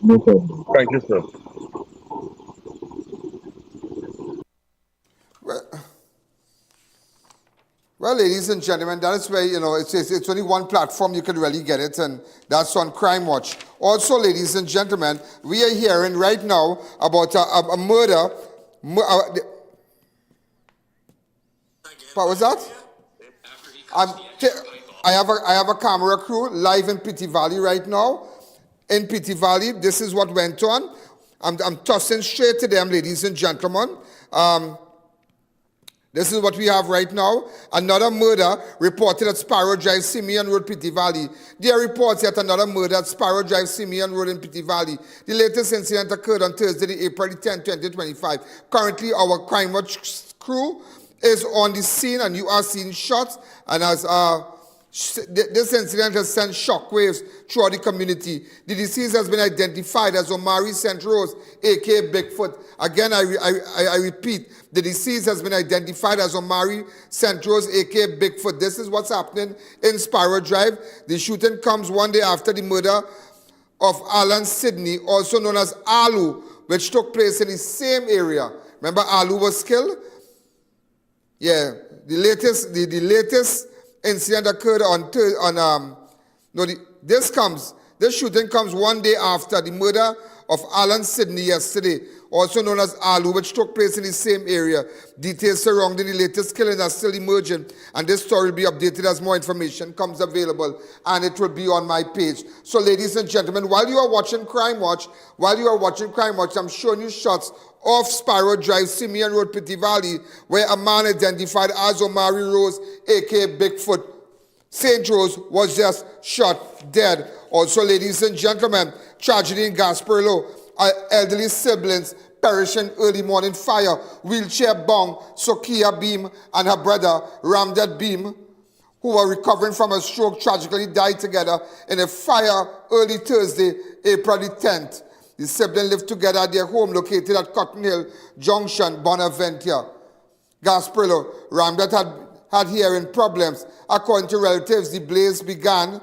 No problem. Thank you, sir. Well, ladies and gentlemen, that is where, it's only one platform you can really get it, and that's on Crime Watch. Also, ladies and gentlemen, we are hearing right now about a murder. What was that? I have a camera crew live in Pity Valley right now. In Pity Valley, this is what went on. I'm tossing straight to them, ladies and gentlemen. This is what we have right now. Another murder reported at Sparrow Drive, Simeon Road, Pity Valley. There are reports yet another murder at Sparrow Drive, Simeon Road in Pity Valley. The latest incident occurred on Thursday, April 10, 2025. Currently, our Crime Watch crew is on the scene, and you are seeing shots. And as this incident has sent shockwaves throughout the community. The deceased has been identified as Omari St. Rose, a.k.a. Bigfoot. Again, I repeat, the deceased has been identified as Omari St. Rose, a.k.a. Bigfoot. This is what's happening in Sparrow Drive. The shooting comes one day after the murder of Alan Sidney, also known as Alu, which took place in the same area. Remember Alu was killed? Yeah, the latest incident occurred this shooting comes one day after the murder of Alan Sidney yesterday, also known as Alu, which took place in the same area. Details surrounding the latest killing are still emerging, and this story will be updated as more information comes available, and it will be on my page. So, ladies and gentlemen, while you are watching Crime Watch, I'm showing you shots off Sparrow Drive, Simeon Road, Pity Valley, where a man identified as Omari Rose, a.k.a. Bigfoot St. Rose, was just shot dead. Also, ladies and gentlemen, tragedy in Gasparillo. Elderly siblings perish in early morning fire. Wheelchair-bound Sookeah Bheem and her brother, Ramdath Bheem, who were recovering from a stroke, tragically died together in a fire early Thursday, April the 10th. The siblings lived together at their home located at Cotton Hill Junction, Bonne Aventure. Gasparillo. Ramdath had hearing problems. According to relatives, the blaze began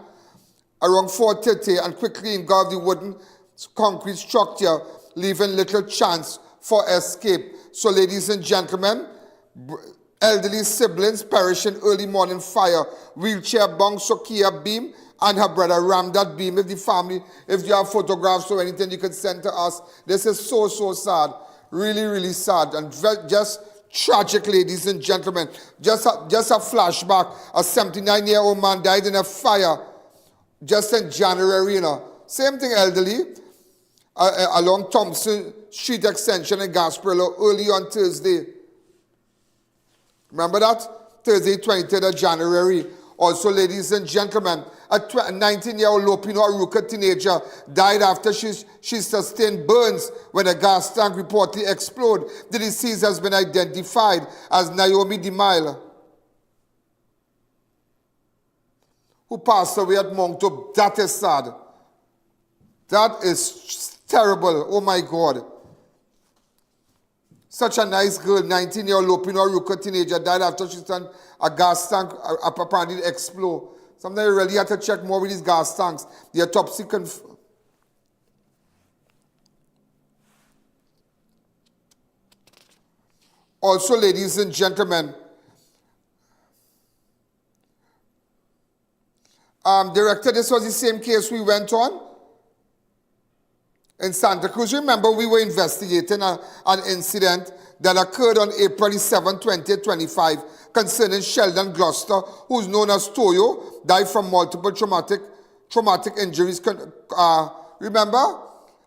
around 4:30 and quickly engulfed the wooden concrete structure, leaving little chance for escape. So, ladies and gentlemen, elderly siblings perish in early morning fire. Wheelchair-bound Sookeah Bheem and her brother Ramdath Bheem. If you have photographs or anything, you can send to us. This is so sad. really, really sad and just tragic, ladies and gentlemen. Just a flashback. A 79-year-old man died in a fire just in January, Same thing, elderly, along Thompson Street Extension in Gasparillo early on Thursday. Remember that? Thursday, 23rd of January. Also, ladies and gentlemen, a 19-year-old Lopino Aruka teenager died after she sustained burns when a gas tank reportedly exploded. The deceased has been identified as Naomi DeMille, who passed away at Moncton. That is sad. That is terrible. Oh my God. Such a nice girl, 19-year-old Lopino Aruka teenager, died after she sustained a gas tank apparently explode. Sometimes you really have to check more with these gas tanks. The autopsy Also, ladies and gentlemen, Director, this was the same case we went on in Santa Cruz. Remember, we were investigating an incident that occurred on April 7, 2025 concerning Sheldon Gloucester, who's known as Toyo, died from multiple traumatic injuries. Remember?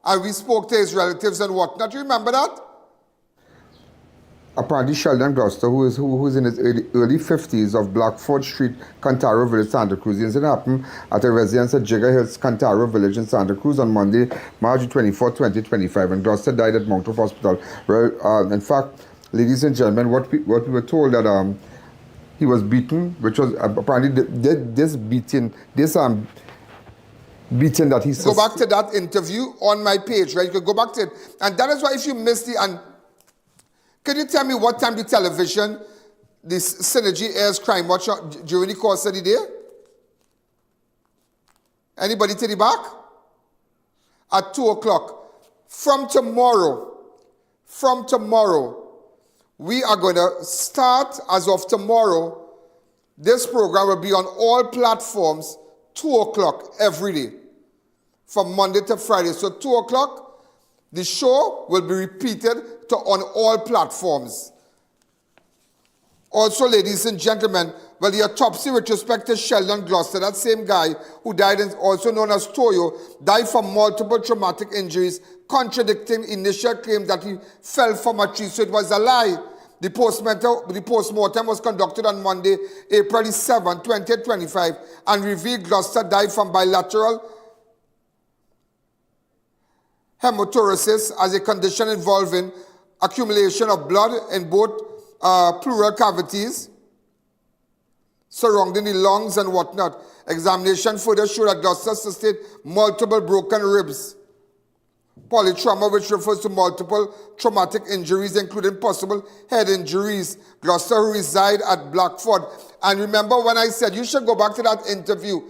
And we spoke to his relatives and whatnot. You remember that? Apparently, Sheldon Gloucester, who's in his early 50s of Blackford Street, Cantaro Village, Santa Cruz. The incident happened at a residence at Jigger Hills, Cantaro Village in Santa Cruz on Monday, March 24, 2025, and Gloucester died at Mount Hope Hospital. In fact, ladies and gentlemen, what we were told that he was beaten, which was apparently this beating that he Go back to that interview on my page, right? You can go back to it. And that is why if you missed can you tell me what time the television, this Synergy airs Crime Watch during the course of the day? Anybody to the back? At 2 o'clock. From tomorrow, we are going to start, as of tomorrow, this program will be on all platforms, 2 o'clock every day, from Monday to Friday. So 2 o'clock, the show will be repeated on all platforms. Also, ladies and gentlemen, the autopsy with respect to Sheldon Gloucester, that same guy who died, also known as Toyo, died from multiple traumatic injuries, contradicting initial claims that he fell from a tree, so it was a lie. The postmortem was conducted on Monday, April 7, 2025, and revealed Gloucester died from bilateral hematosis as a condition involving accumulation of blood in both pleural cavities surrounding the lungs and whatnot. Examination further showed that Gloucester sustained multiple broken ribs. Polytrauma, which refers to multiple traumatic injuries, including possible head injuries. Gloucester, who reside at Blackford. And remember when I said you should go back to that interview.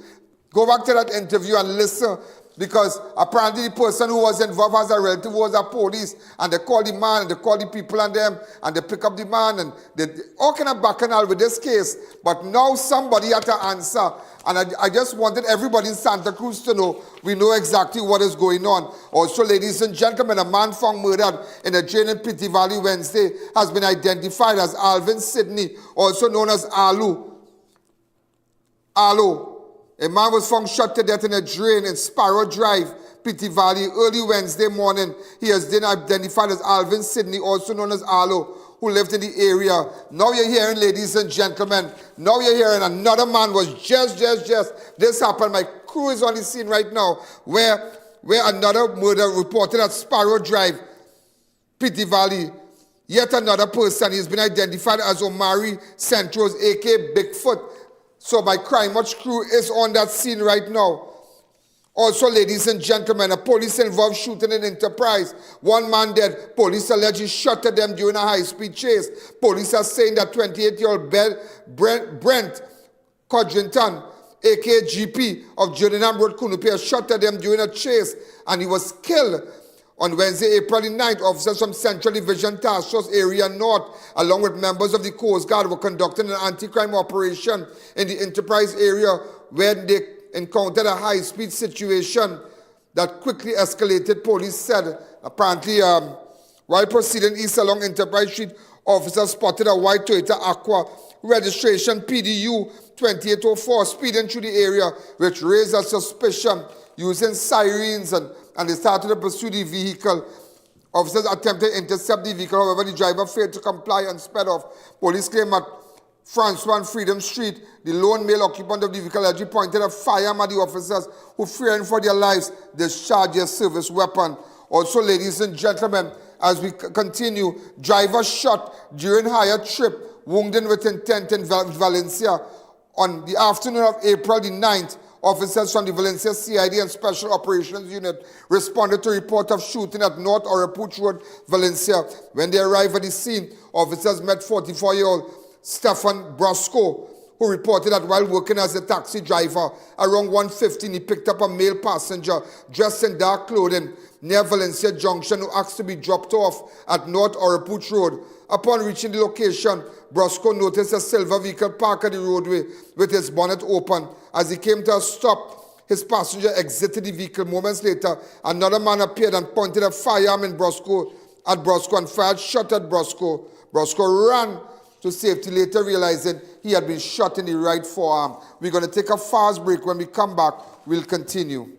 Go back to that interview and listen. Because apparently the person who was involved as a relative was a police, and they call the man, and they call the people and them, and they pick up the man, and they all kind of bacchanal with this case. But now somebody had to answer, and I just wanted everybody in Santa Cruz to know we know exactly what is going on. Also, ladies and gentlemen, a man found murdered in a jail in Pitty Valley Wednesday has been identified as Alvin Sidney, also known as Alu. A man was found shot to death in a drain in Sparrow Drive, Pitty Valley, early Wednesday morning. He has been identified as Alvin Sidney, also known as Arlo, who lived in the area. Now you're hearing, ladies and gentlemen, now you're hearing another man was just. This happened. My crew is on the scene right now, where another murder reported at Sparrow Drive, Pitty Valley. Yet another person, he's been identified as Omari Centros, a.k.a. Bigfoot. So my Crime Watch crew is on that scene right now. Also, ladies and gentlemen, a police-involved shooting in Enterprise. One man dead. Police allegedly shot at them during a high-speed chase. Police are saying that 28-year-old Brent Codrington, a.k.a. GP of Jordan Road, Kunupia, shot at them during a chase, and he was killed. On Wednesday, April 9th, officers from Central Division Task Force Area North, along with members of the Coast Guard, were conducting an anti-crime operation in the Enterprise area where they encountered a high-speed situation that quickly escalated, police said. Apparently, While proceeding east along Enterprise Street, officers spotted a white Toyota Aqua registration PDU 2804 speeding through the area, which raised a suspicion. Using sirens and they started to pursue the vehicle. Officers attempted to intercept the vehicle, however, the driver failed to comply and sped off. Police claim at Francois and Freedom Street, the lone male occupant of the vehicle allegedly pointed a firearm at the officers who, fearing for their lives, discharged their service weapon. Also, ladies and gentlemen, as we continue, driver shot during hire trip, wounded with intent in Valencia. On the afternoon of April the 9th, officers from the Valencia CID and Special Operations Unit responded to a report of shooting at North Orapuch Road, Valencia. When they arrived at the scene, officers met 44-year-old Stefan Brosco, who reported that while working as a taxi driver, around 1:15 he picked up a male passenger dressed in dark clothing near Valencia Junction who asked to be dropped off at North Orapuch Road. Upon reaching the location, Brosco noticed a silver vehicle parked at the roadway with its bonnet open. As he came to a stop, his passenger exited the vehicle. Moments later, another man appeared and pointed a firearm at Brosco and fired shot at Brosco. Brosco ran to safety, later realizing he had been shot in the right forearm. We're going to take a fast break. When we come back, we'll continue.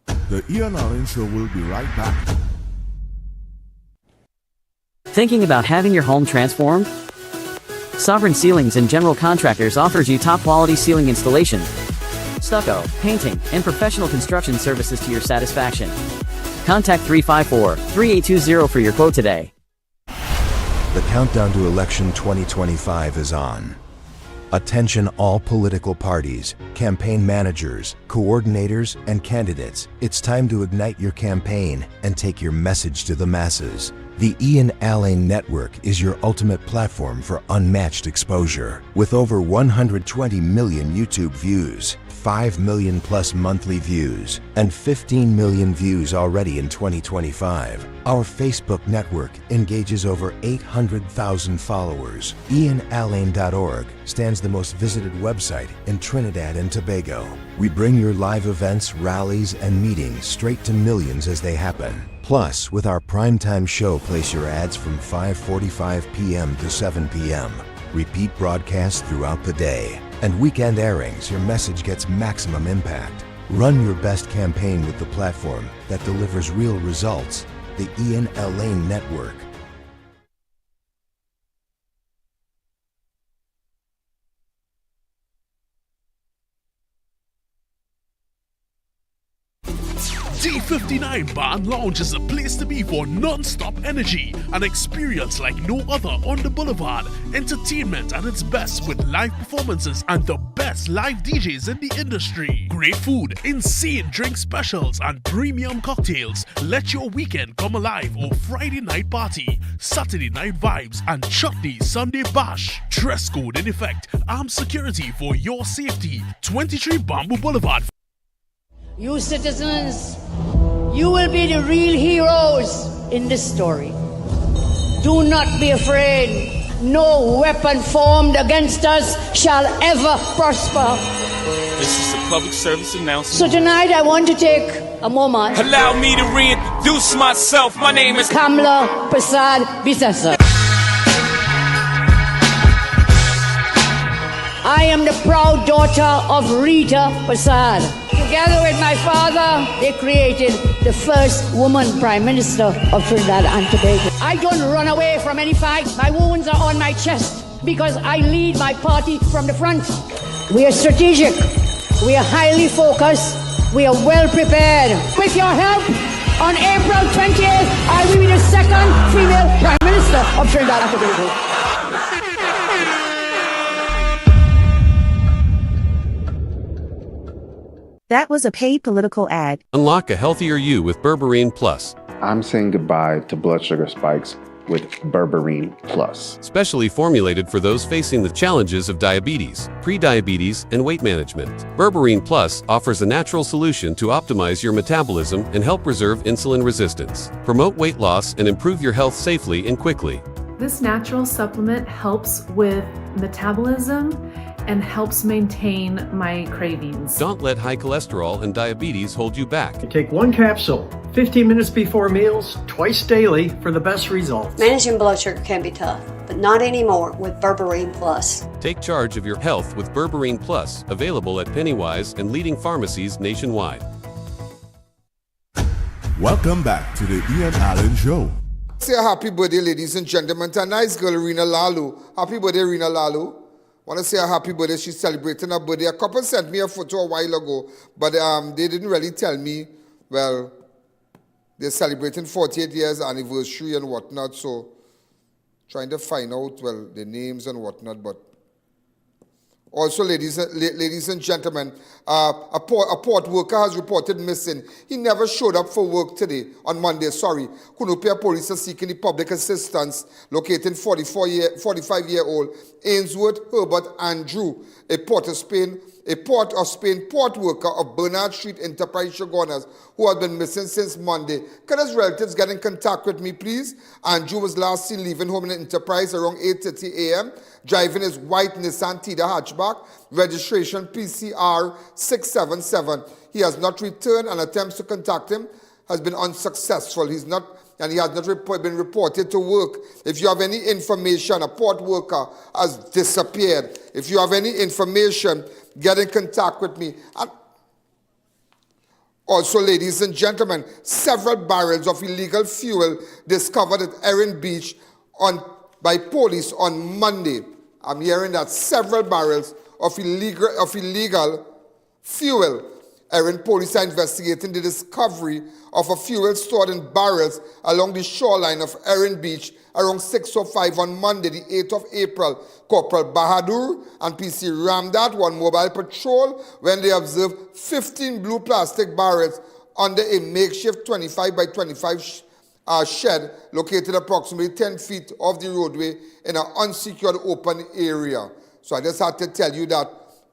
The I.A.N Show will be right back. Thinking about having your home transformed? Sovereign Ceilings and General Contractors offers you top quality ceiling installation, stucco, painting, and professional construction services to your satisfaction. Contact 354-3820 for your quote today. The countdown to election 2025 is on. Attention all political parties, campaign managers, coordinators, and candidates. It's time to ignite your campaign and take your message to the masses. The I.A.N network is your ultimate platform for unmatched exposure. With over 120 million YouTube views, 5 million plus monthly views, and 15 million views already in 2025. Our Facebook network engages over 800,000 followers. IANALANE.org stands the most visited website in Trinidad and Tobago. We bring your live events, rallies, and meetings straight to millions as they happen. Plus, with our primetime show, place your ads from 5:45 p.m. to 7 p.m. Repeat broadcasts throughout the day. And weekend airings, your message gets maximum impact. Run your best campaign with the platform that delivers real results. The I.A.N network. D59 Bar and Lounge is a place to be for non-stop energy, an experience like no other on the boulevard. Entertainment at its best with live performances and the best live DJs in the industry. Great food, insane drink specials, and premium cocktails. Let your weekend come alive or Friday night party, Saturday night vibes, and chutney Sunday bash. Dress code in effect, armed security for your safety. 23 Bamboo Boulevard. You citizens, you will be the real heroes in this story. Do not be afraid. No weapon formed against us shall ever prosper. This is a public service announcement. So tonight I want to take a moment. Allow me to reintroduce myself. My name is Kamla Prasad Bisasa. I am the proud daughter of Rita Prasad. Together with my father, they created the first woman Prime Minister of Trinidad and Tobago. I don't run away from any fight. My wounds are on my chest because I lead my party from the front. We are strategic. We are highly focused. We are well prepared. With your help, on April 28th, I will be the second female Prime Minister of Trinidad and Tobago. That was a paid political ad. Unlock a healthier you with Berberine Plus. I'm saying goodbye to blood sugar spikes with Berberine Plus. Specially formulated for those facing the challenges of diabetes, pre-diabetes, and weight management. Berberine Plus offers a natural solution to optimize your metabolism and help preserve insulin resistance, promote weight loss, and improve your health safely and quickly. This natural supplement helps with metabolism and helps maintain my cravings. Don't let high cholesterol and diabetes hold you back. Take one capsule, 15 minutes before meals, twice daily for the best results. Managing blood sugar can be tough, but not anymore with Berberine Plus. Take charge of your health with Berberine Plus, available at Pennywise and leading pharmacies nationwide. Welcome back to the I.A.N Show. Say a happy birthday, ladies and gentlemen, to a nice girl, Rena Lalu. Happy birthday, Rena Lalu. Want to say a happy birthday. She's celebrating her birthday. A couple sent me a photo a while ago, but they didn't really tell me, well, they're celebrating 48 years anniversary and whatnot, so trying to find out, well, the names and whatnot, but also, ladies and gentlemen, a port worker has reported missing. He never showed up for work today, on Monday, sorry. Kunupia police are seeking the public assistance, locating 45-year-old Ainsworth Herbert Andrew, a Port of Spain port worker of Bernard Street Enterprise, Shogunas, who has been missing since Monday. Can his relatives get in contact with me, please? Andrew was last seen leaving home in the Enterprise around 8:30 a.m., driving his white Nissan Tida hatchback, registration PCR 677. He has not returned, and attempts to contact him has been unsuccessful. He has not been reported to work. If you have any information, a port worker has disappeared. If you have any information, get in contact with me. And also, ladies and gentlemen, several barrels of illegal fuel discovered at I.A.N Beach by police on Monday. I'm hearing that several barrels of illegal fuel. I.A.N police are investigating the discovery of a fuel stored in barrels along the shoreline of I.A.N Beach around 6:05 on Monday, the 8th of April. Corporal Bahadur and PC Ramdath were on mobile patrol when they observed 15 blue plastic barrels under a makeshift 25 by 25 shed located approximately 10 feet off the roadway in an unsecured open area. So I just had to tell you that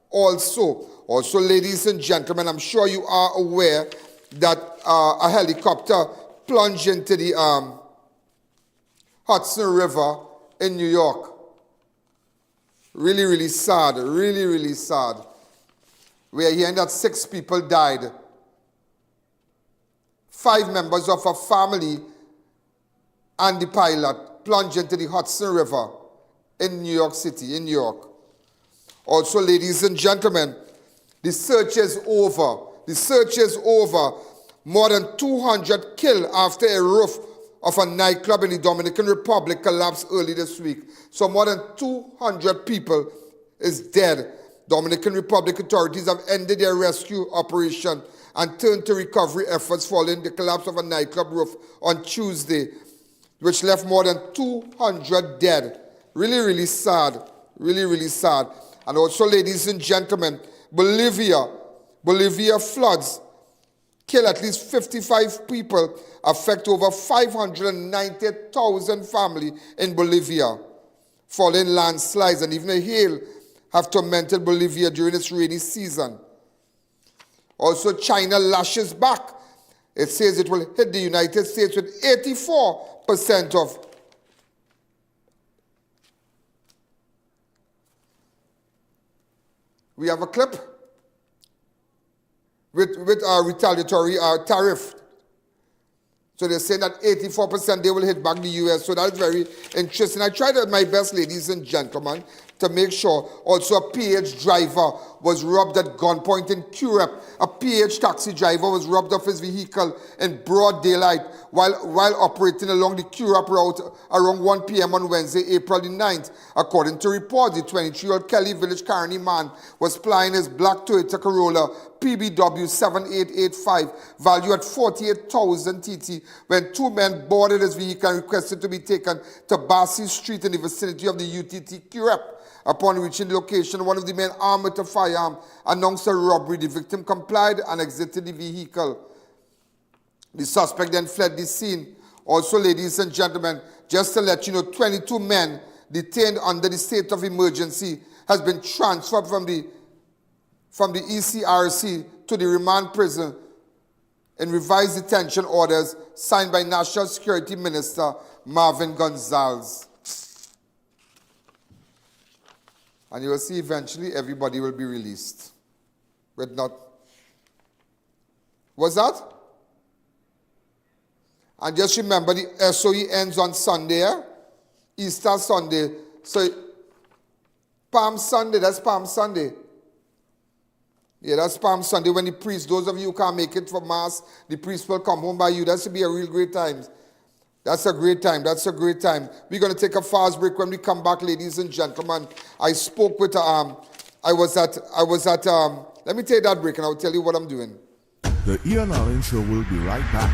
also. Also, ladies and gentlemen, I'm sure you are aware that a helicopter plunged into the Hudson River in New York. Really, really sad. Really, really sad. We are hearing that 6 people died. 5 members of a family and the pilot plunged into the Hudson River in New York City, in New York. Also, ladies and gentlemen, the search is over. The search is over. More than 200 killed after a roof of a nightclub in the Dominican Republic collapsed early this week. So more than 200 people is dead. Dominican Republic authorities have ended their rescue operation and turned to recovery efforts following the collapse of a nightclub roof on Tuesday, which left more than 200 dead. Really, really sad. Really, really sad. And also, ladies and gentlemen, Bolivia floods kill at least 55 people, affect over 590,000 families in Bolivia. Following landslides and even a hail have tormented Bolivia during its rainy season. Also, China lashes back. It says it will hit the United States with 84% of We have a clip with our retaliatory tariff. So they're saying that 84% they will hit back the U.S. So that's very interesting. I tried my best, ladies and gentlemen, to make sure. Also, a PH driver was robbed at gunpoint in Curep. A PH taxi driver was robbed of his vehicle in broad daylight while operating along the Curep route around 1 p.m. on Wednesday, April the 9th. According to reports, the 23-year-old Kelly Village Carney man was plying his black Toyota Corolla PBW 7885, valued at 48,000 TT, when 2 men boarded his vehicle and requested to be taken to Bassey Street in the vicinity of the UTT Curep. Upon reaching the location, one of the men armed with a firearm announced a robbery. The victim complied and exited the vehicle. The suspect then fled the scene. Also, ladies and gentlemen, just to let you know, 22 men detained under the state of emergency has been transferred from the ECRC to the remand prison in revised detention orders signed by National Security Minister Marvin Gonzalez. And you will see eventually everybody will be released. But not. What's that? And just remember the SOE ends on Sunday, Easter Sunday. So Palm Sunday, that's Palm Sunday. Yeah, that's Palm Sunday when the priest, those of you who can't make it for Mass, the priest will come home by you. That should be a real great time. That's a great time. That's a great time. We're going to take a fast break. When we come back, ladies and gentlemen, I spoke with, let me take that break and I'll tell you what I'm doing. The I.A.N Show will be right back.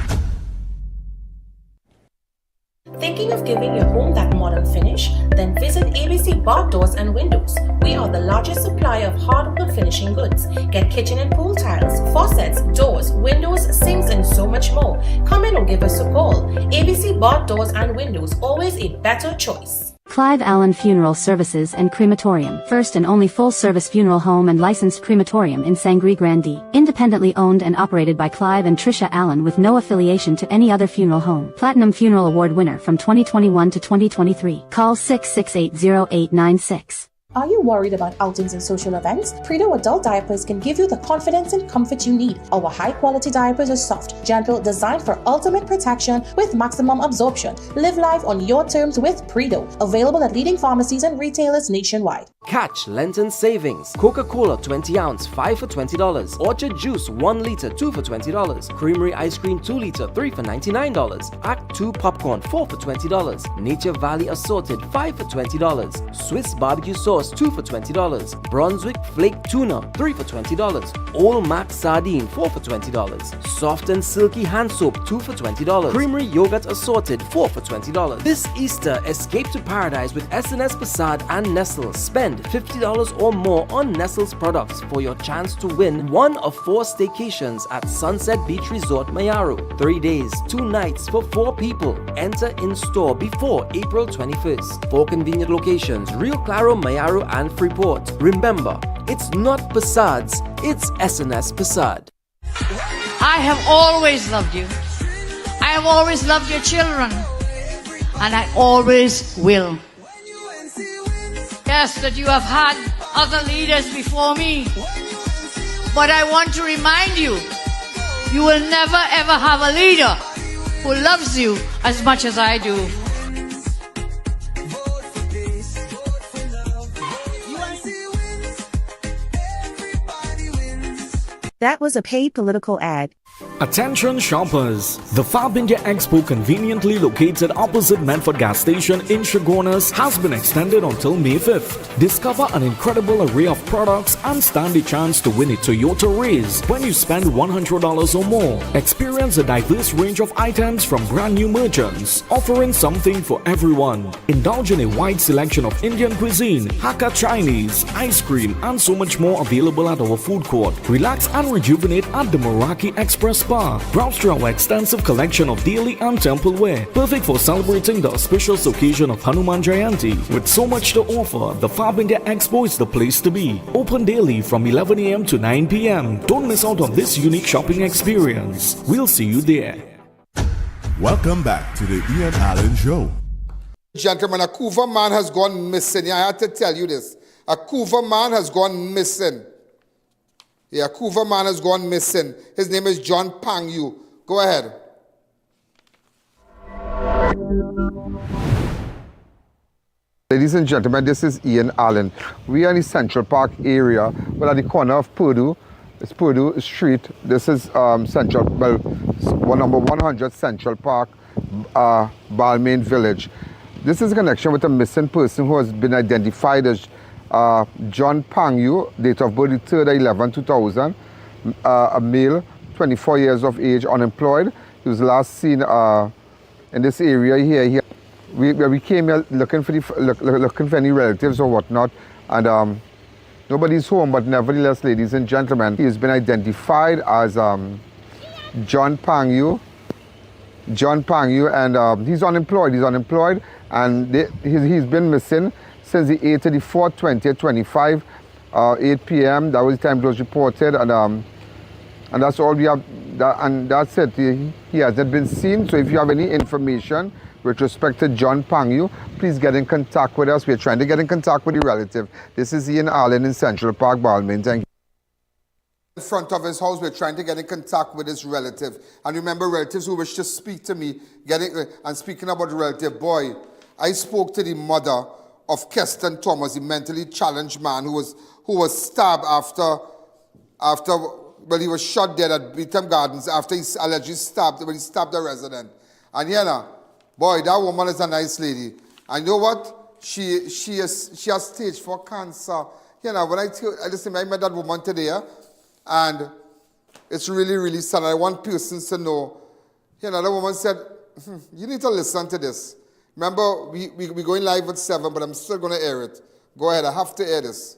Thinking of giving your home that modern finish? Then visit ABC Bar Doors and Windows. We are the largest supplier of hardwood finishing goods. Get kitchen and pool tiles, faucets, doors, windows, sinks, and so much more. Come in or give us a call. ABC Bar Doors and Windows, always a better choice. Clive Allen Funeral Services and Crematorium, first and only full-service funeral home and licensed crematorium in Sangre Grande, independently owned and operated by Clive and Tricia Allen with no affiliation to any other funeral home. Platinum Funeral Award winner from 2021 to 2023. Call 668-0896. Are you worried about outings and social events? Predo Adult Diapers can give you the confidence and comfort you need. Our high-quality diapers are soft, gentle, designed for ultimate protection with maximum absorption. Live life on your terms with Predo. Available at leading pharmacies and retailers nationwide. Catch Lenten savings. Coca-Cola 20 ounce, 5 for $20. Orchard juice 1 liter, 2 for $20. Creamery ice cream 2 liter, 3 for $99. Act 2 popcorn 4 for $20. Nature Valley assorted 5 for $20. Swiss barbecue sauce 2 for $20. Brunswick flake tuna 3 for $20. Old Mac sardine 4 for $20. Soft and silky hand soap 2 for $20. Creamery yogurt assorted 4 for $20. This Easter, escape to paradise with SNS Passade and Nestle. Spend $50 or more on Nestle's products for your chance to win one of 4 staycations at Sunset Beach Resort Mayaru. 3 days, 2 nights for 4 people. Enter in store before April 21st. 4 convenient locations: Rio Claro, Mayaru, and Freeport. Remember, it's not Passades, it's SNS Passade. I have always loved you. I have always loved your children. And I always will. Yes, that you have had other leaders before me. But I want to remind you, you will never ever have a leader who loves you as much as I do. That was a paid political ad. Attention shoppers! The Fab India Expo, conveniently located opposite Medford gas station in Chaguanas, has been extended until May 5th. Discover an incredible array of products and stand a chance to win a Toyota Raise when you spend $100 or more. Experience a diverse range of items from brand new merchants, offering something for everyone. Indulge in a wide selection of Indian cuisine, Hakka Chinese, ice cream, and so much more available at our food court. Relax and rejuvenate at the Meraki Express Spa. Browse through our extensive collection of daily and temple wear, perfect for celebrating the auspicious occasion of Hanuman Jayanti. With so much to offer, the Fab India Expo is the place to be. Open daily from 11 a.m. to 9 p.m. Don't miss out on this unique shopping experience. We'll see you there. Welcome back to the I.A.N Show. Gentlemen, a Couva man has gone missing. I had to tell you this. A Couva man has gone missing. Yeah, Couva man has gone missing. His name is John Pangyu. Go ahead. Ladies and gentlemen, this is Ian Allen. We are in the Central Park area. We're at the corner of Purdue. It's Purdue Street. This is number 100 Central Park, Balmain Village. This is a connection with a missing person who has been identified as John Pangyu, date of birth 3rd 11/2000, a male, 24 years of age, unemployed. He was last seen in this area here. We came here looking for any relatives or whatnot, and nobody's home. But nevertheless, ladies and gentlemen, he has been identified as John Pangyu. And he's unemployed, and he's been missing since the 8th to the 4th, 20th, 25, 8 p.m. That was the time it was reported, and that's all we have. And that's it. He hasn't been seen. So if you have any information with respect to John Pangu, please get in contact with us. We're trying to get in contact with the relative. This is I.A.N in Central Park, Balmain. Thank you. In front of his house, we're trying to get in contact with his relative. And remember, relatives who wish to speak to me, and speaking about the relative, boy, I spoke to the mother of Keston Thomas, the mentally challenged man who was stabbed after he was shot dead at Beetham Gardens after he allegedly stabbed a resident. And boy, that woman is a nice lady. And you know what? She has stage 4 cancer. When I met that woman today, and it's really, really sad. I want persons to know. That woman said, you need to listen to this. Remember, we're going live at 7, but I'm still going to air it. Go ahead, I have to air this.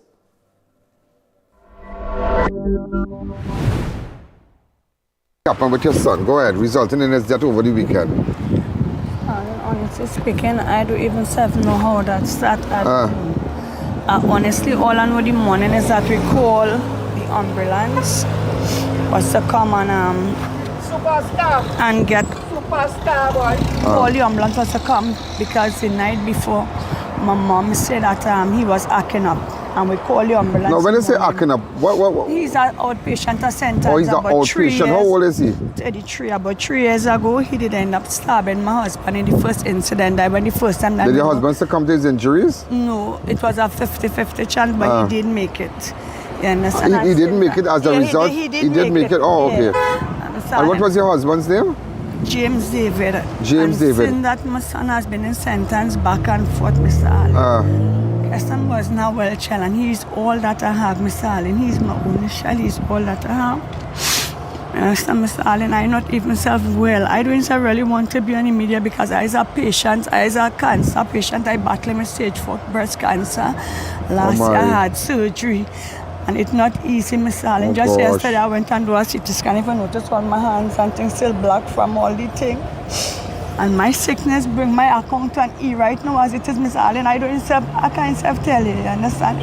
What happened with your son? Go ahead, resulting in his death over the weekend. Honestly speaking, I don't even know how that started. Honestly, all I know the morning is that we call the ambulance was to come and get all the ambulance was to come because the night before my mom said that he was acting up and we called the ambulance. Now when you say acting up, what? He's an outpatient center. Oh, he's an outpatient. How old is he? 33. About 3 years ago, he did end up stabbing my husband in the first incident. I went the first time. Did your husband succumb to his injuries? No, it was a 50-50 chance, but he did make it. You understand? He didn't make it as a result? He did make it? Oh, okay. Yeah. And what was your husband's name? James David. James David. Since that my son has been in sentence back and forth, Mr. Allen. Keston was now well child and he's all that I have, Mr. Allen. He's my only child, he's all that I have. You understand, Mr. Allen? I'm not even self-well. I don't really want to be on the media because I was a patient, I was a cancer patient. I battled with stage 4 breast cancer. Last year I had surgery. And it's not easy, Mr. Allen. Just yesterday I went and do a CT scan. If you notice on my hands and things still black from all the things. And my sickness bring my account to an E right now as it is, Mr. Allen. I can't tell you, you understand?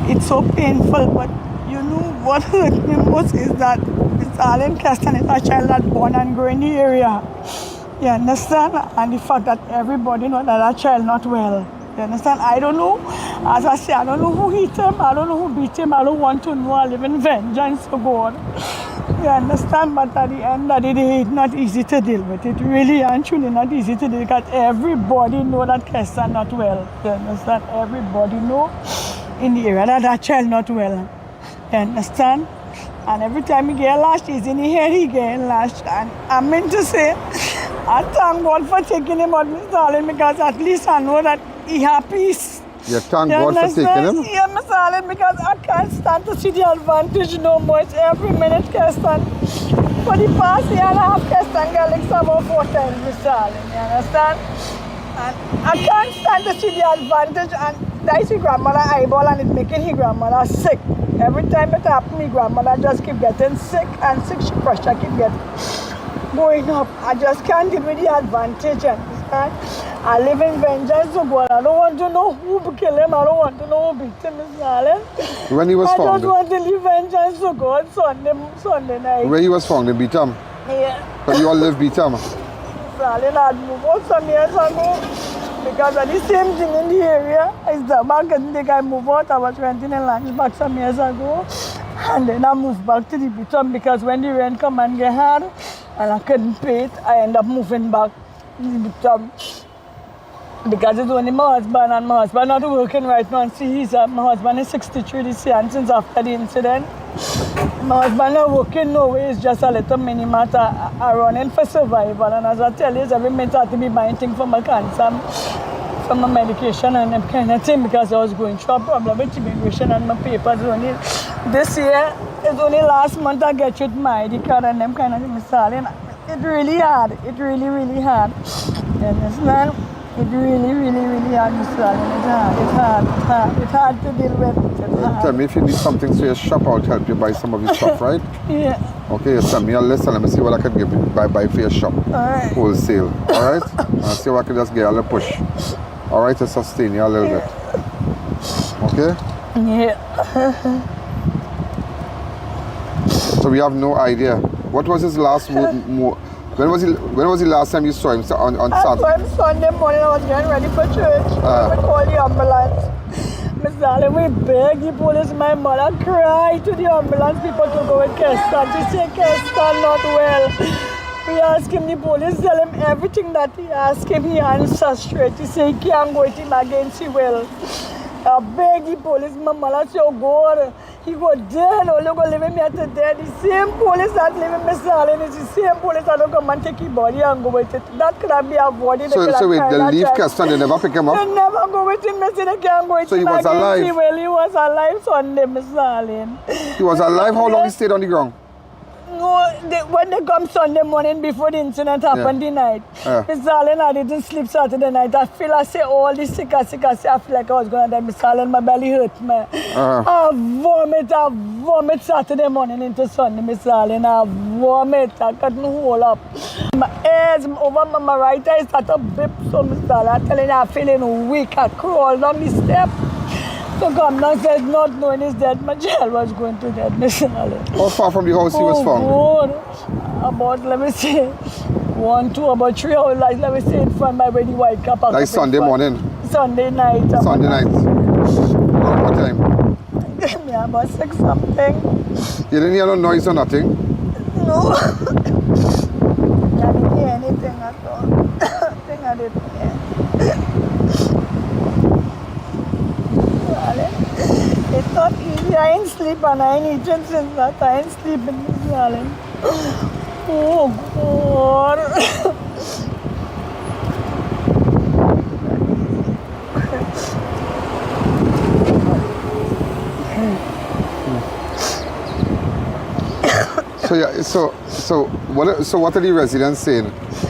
It's so painful, but you know what hurt me most is that Mr. Allen Keston is a child that born and grew in the area. You understand? And the fact that everybody knows that child not well. You understand? I don't know. As I say, I don't know who hit him. I don't know who beat him. I don't want to know. I live in vengeance for God. You understand? But at the end of the day, it's not easy to deal with. It really and truly not easy to deal with because everybody know that Keston not well. You understand? Everybody know in the area that child not well. You understand? And every time he get lashed, he's in the head, he get lashed. And I meant to say, I thank God for taking him out, Mr. Allen, because at least I know that he has peace. You thank God for taking him? Yeah, Mr. Allen, because I can't stand to see the advantage no more. It's every minute, Keston. For the past year and a half, Keston got licked about 4 times, Mr. Allen, you understand? And I can't stand to see the advantage, and that's his grandmother eyeball, and it's making his grandmother sick. Every time it happens, my grandmother just keep getting sick, and sick, she pressure keep getting going up. I just can't deal with the advantage, understand? I live in vengeance of God. I don't want to know who killed him. I don't want to know who beat him, Mr. Allen. When he was found? I just want to live vengeance of God Sunday night. Where he was found, in Beetham? Yeah. But you all live Beetham? Mr. Allen, I moved out some years ago because of the same thing in the area. It's the bank and think I moved out. I was renting a lunch back some years ago. And then I moved back to the Beetham because when the rent come and get hard and I couldn't pay it, I ended up moving back to the Beetham. Because it's only my husband, and my husband not working right now. And see, my husband is 63 this year, and since after the incident, my husband not working no way. It's just a little mini matter. I running for survival, and as I tell you, every minute I have to be buying things for my cancer, for my medication and that kind of thing, because I was going through a problem with immigration and my papers. Only this year, it's only last month I get with my ID card and them kind of things, Mr. Allen. It's really hard. It really, really hard. You understand? It really, really, really hard, Mr. Allen. It's hard to deal with. Tell me if you need something to your shop, I'll help you buy some of your stuff, right? Yeah. Okay, you send me a list and let me see what I can give you buy for your shop. All right. Wholesale, all right? I'll see what I can just get a little push. All right, to sustain you a little bit. Okay? Yeah. So we have no idea. What was his last When was the last time you saw him on I Saturday? saw him Sunday morning. I was getting ready for church. I called the ambulance. Miss Darling, we begged the police. My mother cried to the ambulance people to go with Keston. She said Keston not well. We asked him, the police tell him everything that he asked him. He answers straight. He said he can't go with him against his will. I begged the police. My mother said, oh God. He go dead, or you go leave him here to dead. The same police that leave him, Miss Darling, is the same police that don't come and take his body and go with it. That could have been avoided. So wait, they leave Keston, they never pick him up? They never go with him, Miss. They can't go with him. So he was alive? Well, he was alive Sunday, Miss Darling. He was alive? How long he stayed on the ground? No, when they come Sunday morning before the incident happened the night, Miss Darling, I didn't sleep Saturday night. I say all this sick. I feel like I was going to die. Miss Darling, my belly hurt me. I vomit Saturday morning into Sunday, Miss Darling. I vomit. I couldn't hold up. My ears over my right eye started to beep. So, Miss Darling, I'm telling you, I'm feeling weak. I crawled down the step. So come down, said not knowing he's dead, my child was going to dead, Miss Darling. How far from the house he was found? God. About, let me say, 1, 2, about 3 hours, like, let me say, in front by where the white cap. Like Sunday morning? Sunday night. Sunday night. Around what time? Yeah, about 6 something. You didn't hear no noise or nothing? No. I didn't hear anything at all. I think I didn't hear. It's not easy. I ain't sleep and I ain't eaten since that. I ain't sleeping, Miss Darling. Oh, God. So what are the residents saying? Miss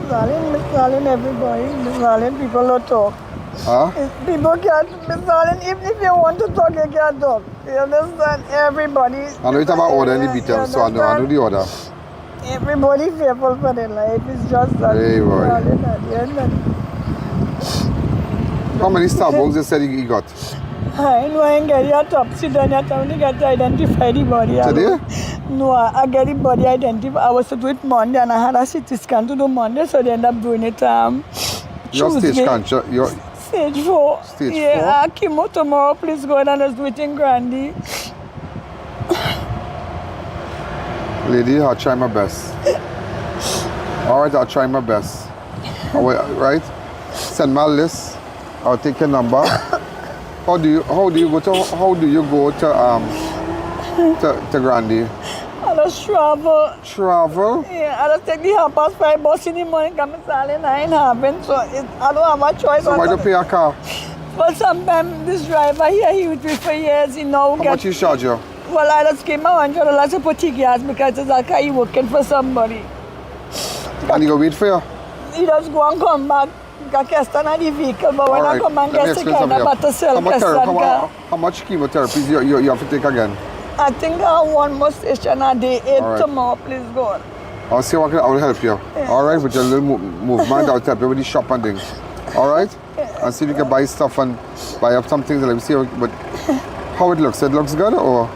Darling, everybody. Miss Darling, people don't talk. Huh? People can't, Miss Darling, even if you want to talk, you can't talk. You understand? Everybody. I know you talk about order in the beaten, so I know the order. Everybody fearful for their life. It's just that. Hey, boy. Darling, at the end of How many stab wounds they said he got? I know I get your autopsy done. I only get to identify the body. Today? No, I get the body identified. I was to do it Monday and I had a CT scan to do Monday, so they end up doing it Your Tuesday. stage cancer? Stage 4. Stage 4? Yeah, I came out tomorrow. Please go ahead and just do it in Grandy. Lady, I'll try my best. All right, I'll try my best. Right? Send my list. I'll take your number. How do you go to Grandy? I just travel. Travel? Yeah, I just take the 5:30 bus in the morning. Come and Darling, I ain't having, so I don't have a choice. So why do you pay a car? But sometimes this driver here, he with me for years, you know. How much you charge you? Well, I just gave my $100 to put gas because it's like he working for somebody. And he go wait for you? He just go and come back. Got Keston on the vehicle, but when I come and get the kind of about to sell Keston car. How much chemotherapy you have to take again? I think I have one more station a day, 8 tomorrow, please God. I'll see what I will help you. Yeah. All right, with your little movement, I'll help you with the shop and things. All right? Yeah. And see if you can buy stuff and buy up some things. Let me see how it looks. It looks good or?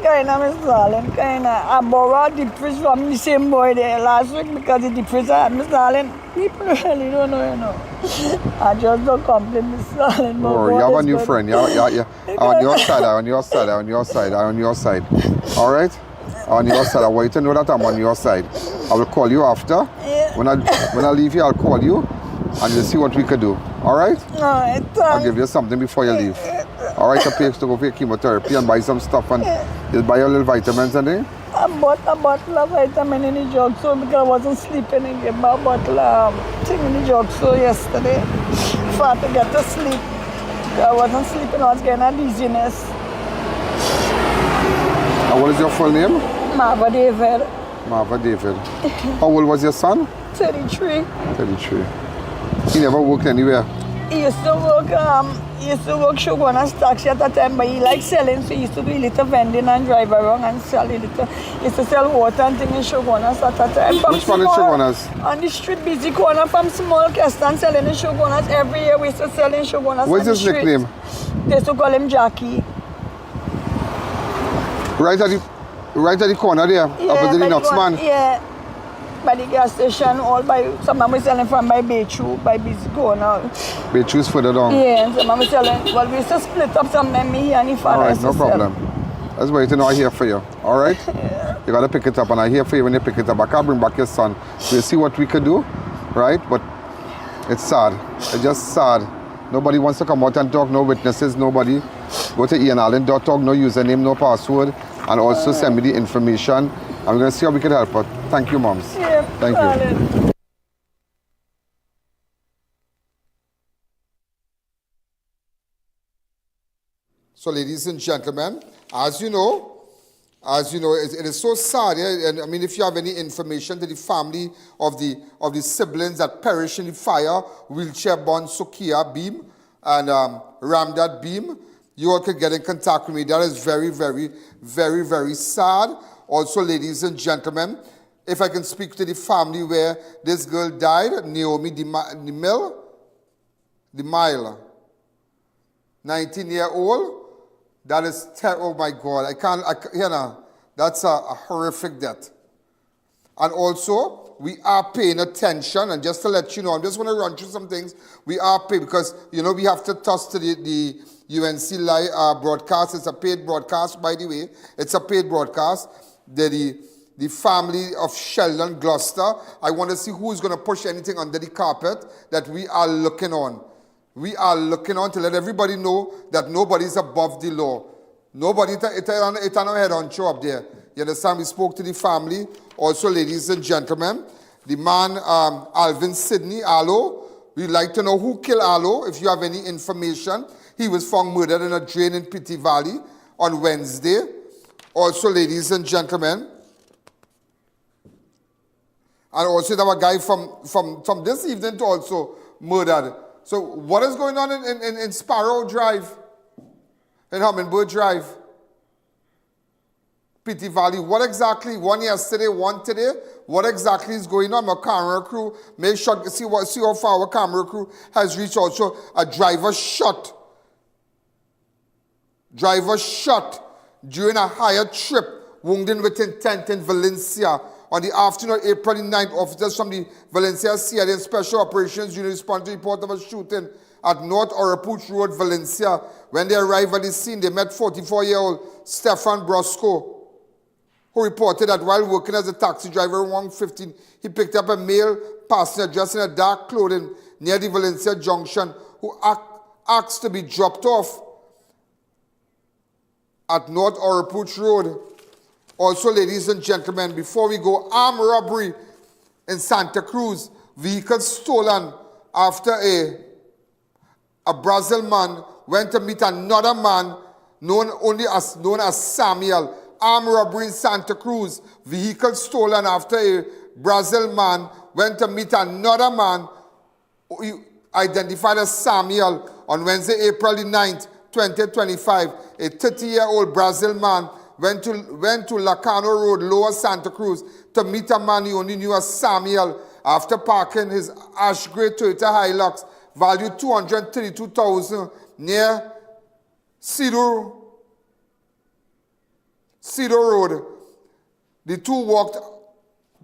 Kinda, Miss Darling, kinda. I borrowed the fridge from the same boy there last week because the fridge, Miss Darling, people really don't know, you know. I just don't complain, Miss Darling. Oh, you have a new friend. Yeah. On your side, on your side, on your side, on your side. All right? On your side. I want you to know that I'm on your side. I will call you after. Yeah. When I leave here, I'll call you and we'll see what we can do. All right? All right, I'll give you something before you leave. All right, to go for chemotherapy and buy some stuff and you'll buy your little vitamins and things? I bought a bottle of vitamin in the jug so because I wasn't sleeping and gave me a bottle of thing in the jug so yesterday for I to get to sleep. I wasn't sleeping, I was getting a dizziness. And what is your full name? Marva David. Marva David. How old was your son? 33. 33. He never worked anywhere? He used to work Shoguna's taxi at that time, but he liked selling, so he used to do a little vending and drive around and sell a little. He used to sell water and things in Shoguna's at that time. Which one is Shoguna's? On the street, busy corner from small Keston selling in Shoguna's. Every year we used to sell in Shoguna's. What's his nickname? They used to call him Jackie. Right Right at the corner there, opposite the Knox man. Yeah, by the gas station, all by, some of them selling from by Baytrue, by Biscona. Baytrue's further down. Yeah, and some of them selling, well, we used to split up some of me and the father. Alright, no problem. That's why you know I'm here for you, alright? Yeah. You gotta pick it up, and I'm here for you when you pick it up. I can't bring back your son. We'll see what we could do, right? But it's sad. It's just sad. Nobody wants to come out and talk, no witnesses, nobody. Go to IANallen.org, no username, no password, and also send me the information. I'm going to see how we can help her. Thank you, moms. Yeah, thank you. So, ladies and gentlemen, as you know, it is so sad. Yeah? And I mean, if you have any information to the family of the siblings that perished in the fire, wheelchair-born Sookeah Bheem and Ramdath Bheem, you all can get in contact with me. That is very, very, very, very sad. Also, ladies and gentlemen, if I can speak to the family where this girl died, Naomi DeMille, 19-year-old. That is oh my God, that's a horrific death. And also, we are paying attention, and just to let you know, I'm just going to run through some things. We are paying, because, you know, we have to toss to the UNC live broadcast. It's a paid broadcast, by the way. It's a paid broadcast. The family of Sheldon Gloucester, I want to see who's going to push anything under the carpet that we are looking on. We are looking on to let everybody know that nobody's above the law. Nobody, it's on head on show up there. You understand? We spoke to the family. Also, ladies and gentlemen, the man, Alvin Sidney Allo, we'd like to know who killed Allo. If you have any information, he was found murdered in a drain in Pitty Valley on Wednesday. Also, ladies and gentlemen, and also there was a guy from this evening also murdered. So what is going on in Sparrow Drive, in Hummingbird Drive, Pitty Valley? What exactly, one yesterday, one today, what exactly is going on? My camera crew, make sure, see how far our camera crew has reached. Also, a driver shot during a hired trip, wounded with intent in Valencia. On the afternoon of April 9th, officers from the Valencia CIA Special Operations Unit responded to the report of a shooting at North Orapuch Road, Valencia. When they arrived at the scene, they met 44-year-old Stefan Brosco, who reported that while working as a taxi driver around 15, he picked up a male passenger dressed in a dark clothing near the Valencia Junction, who asked to be dropped off at North Orapuch Road. Also, ladies and gentlemen, before we go, armed robbery in Santa Cruz. Vehicle stolen after a Brazil man went to meet another man known as Samuel. Armed robbery in Santa Cruz. Vehicle stolen after a Brazil man went to meet another man identified as Samuel on Wednesday, April the 9th, 2025. A 30-year-old Brazil man went to Lacano Road, Lower Santa Cruz, to meet a man he only knew as Samuel after parking his ash gray Toyota Hilux, valued $232,000, near Cedar Road. The two walked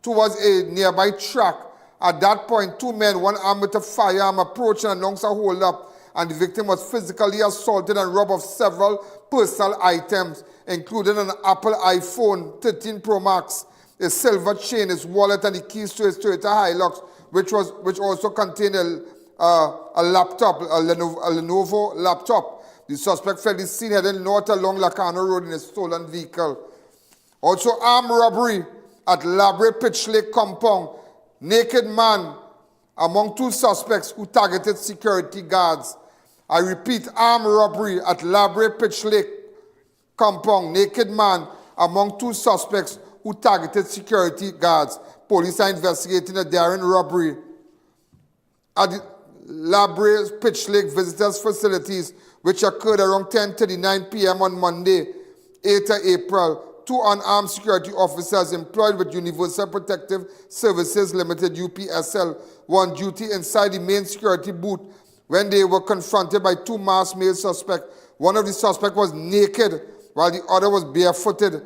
towards a nearby track. At that point, two men, one armed with a firearm, approached and announced a hold-up, and the victim was physically assaulted and robbed of several personal items, including an Apple iPhone 13 Pro Max, a silver chain, his wallet, and the keys to his Toyota Hilux, which also contained a laptop, a Lenovo laptop. The suspect fled the scene heading north along Lacano Road in a stolen vehicle. Also, armed robbery at Labre Pitch Lake compound. Naked man among two suspects who targeted security guards. I repeat, armed robbery at Labre Pitch Lake compound. Naked man among two suspects who targeted security guards. Police are investigating a daring robbery at the Labre Pitch Lake visitors facilities, which occurred around 10:39 p.m. on Monday, 8th April. Two unarmed security officers employed with Universal Protective Services Limited, UPSL, were on duty inside the main security booth when they were confronted by two masked male suspects. One of the suspects was naked while the other was barefooted,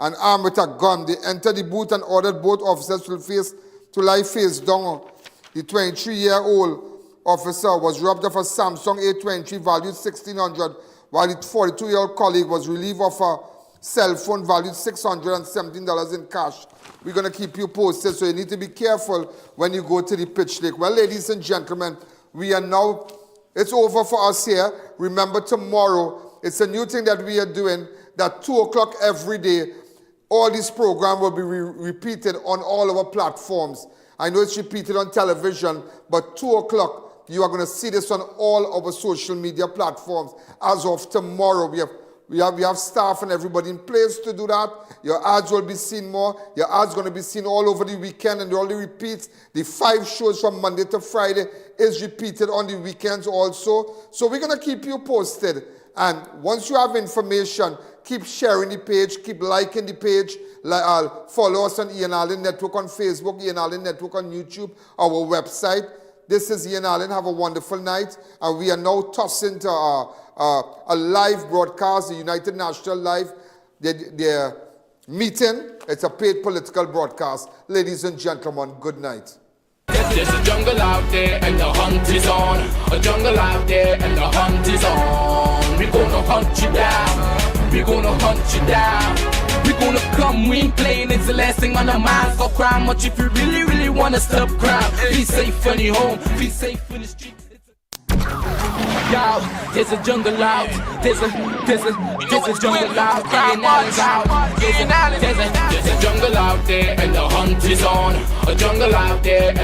and armed with a gun. They entered the booth and ordered both officers to lie face down. The 23-year-old officer was robbed of a Samsung A23 valued $1,600, while the 42-year-old colleague was relieved of a cell phone valued $617 in cash. We're going to keep you posted, so you need to be careful when you go to the pitch lake. Well, ladies and gentlemen, it's over for us here. Remember, tomorrow, it's a new thing that we are doing, that 2 o'clock every day, all this program will be repeated on all our platforms. I know it's repeated on television, but 2 o'clock, you are going to see this on all our social media platforms. As of tomorrow, we have staff and everybody in place to do that. Your ads will be seen more. Your ads going to be seen all over the weekend, and they only repeat. The 5 shows from Monday to Friday is repeated on the weekends also. So we're going to keep you posted. And once you have information, keep sharing the page, keep liking the page. Follow us on I.A.N Network on Facebook, I.A.N Network on YouTube, our website. This is I.A.N. Have a wonderful night. And we are now tossing to a live broadcast, the United National Live, their meeting. It's a paid political broadcast. Ladies and gentlemen, good night. There's a jungle out there and the hunt is on. A jungle out there and the hunt is on. We're gonna hunt you down. We're gonna hunt you down. We're gonna come, we ain't playing, it's the last thing on our minds. Stop crime much if you really, really wanna stop crime. Be safe in your home, be safe in the streets. Yo, there's a jungle out. There's a jungle out. There's a jungle out there and the hunt is on. A jungle out there.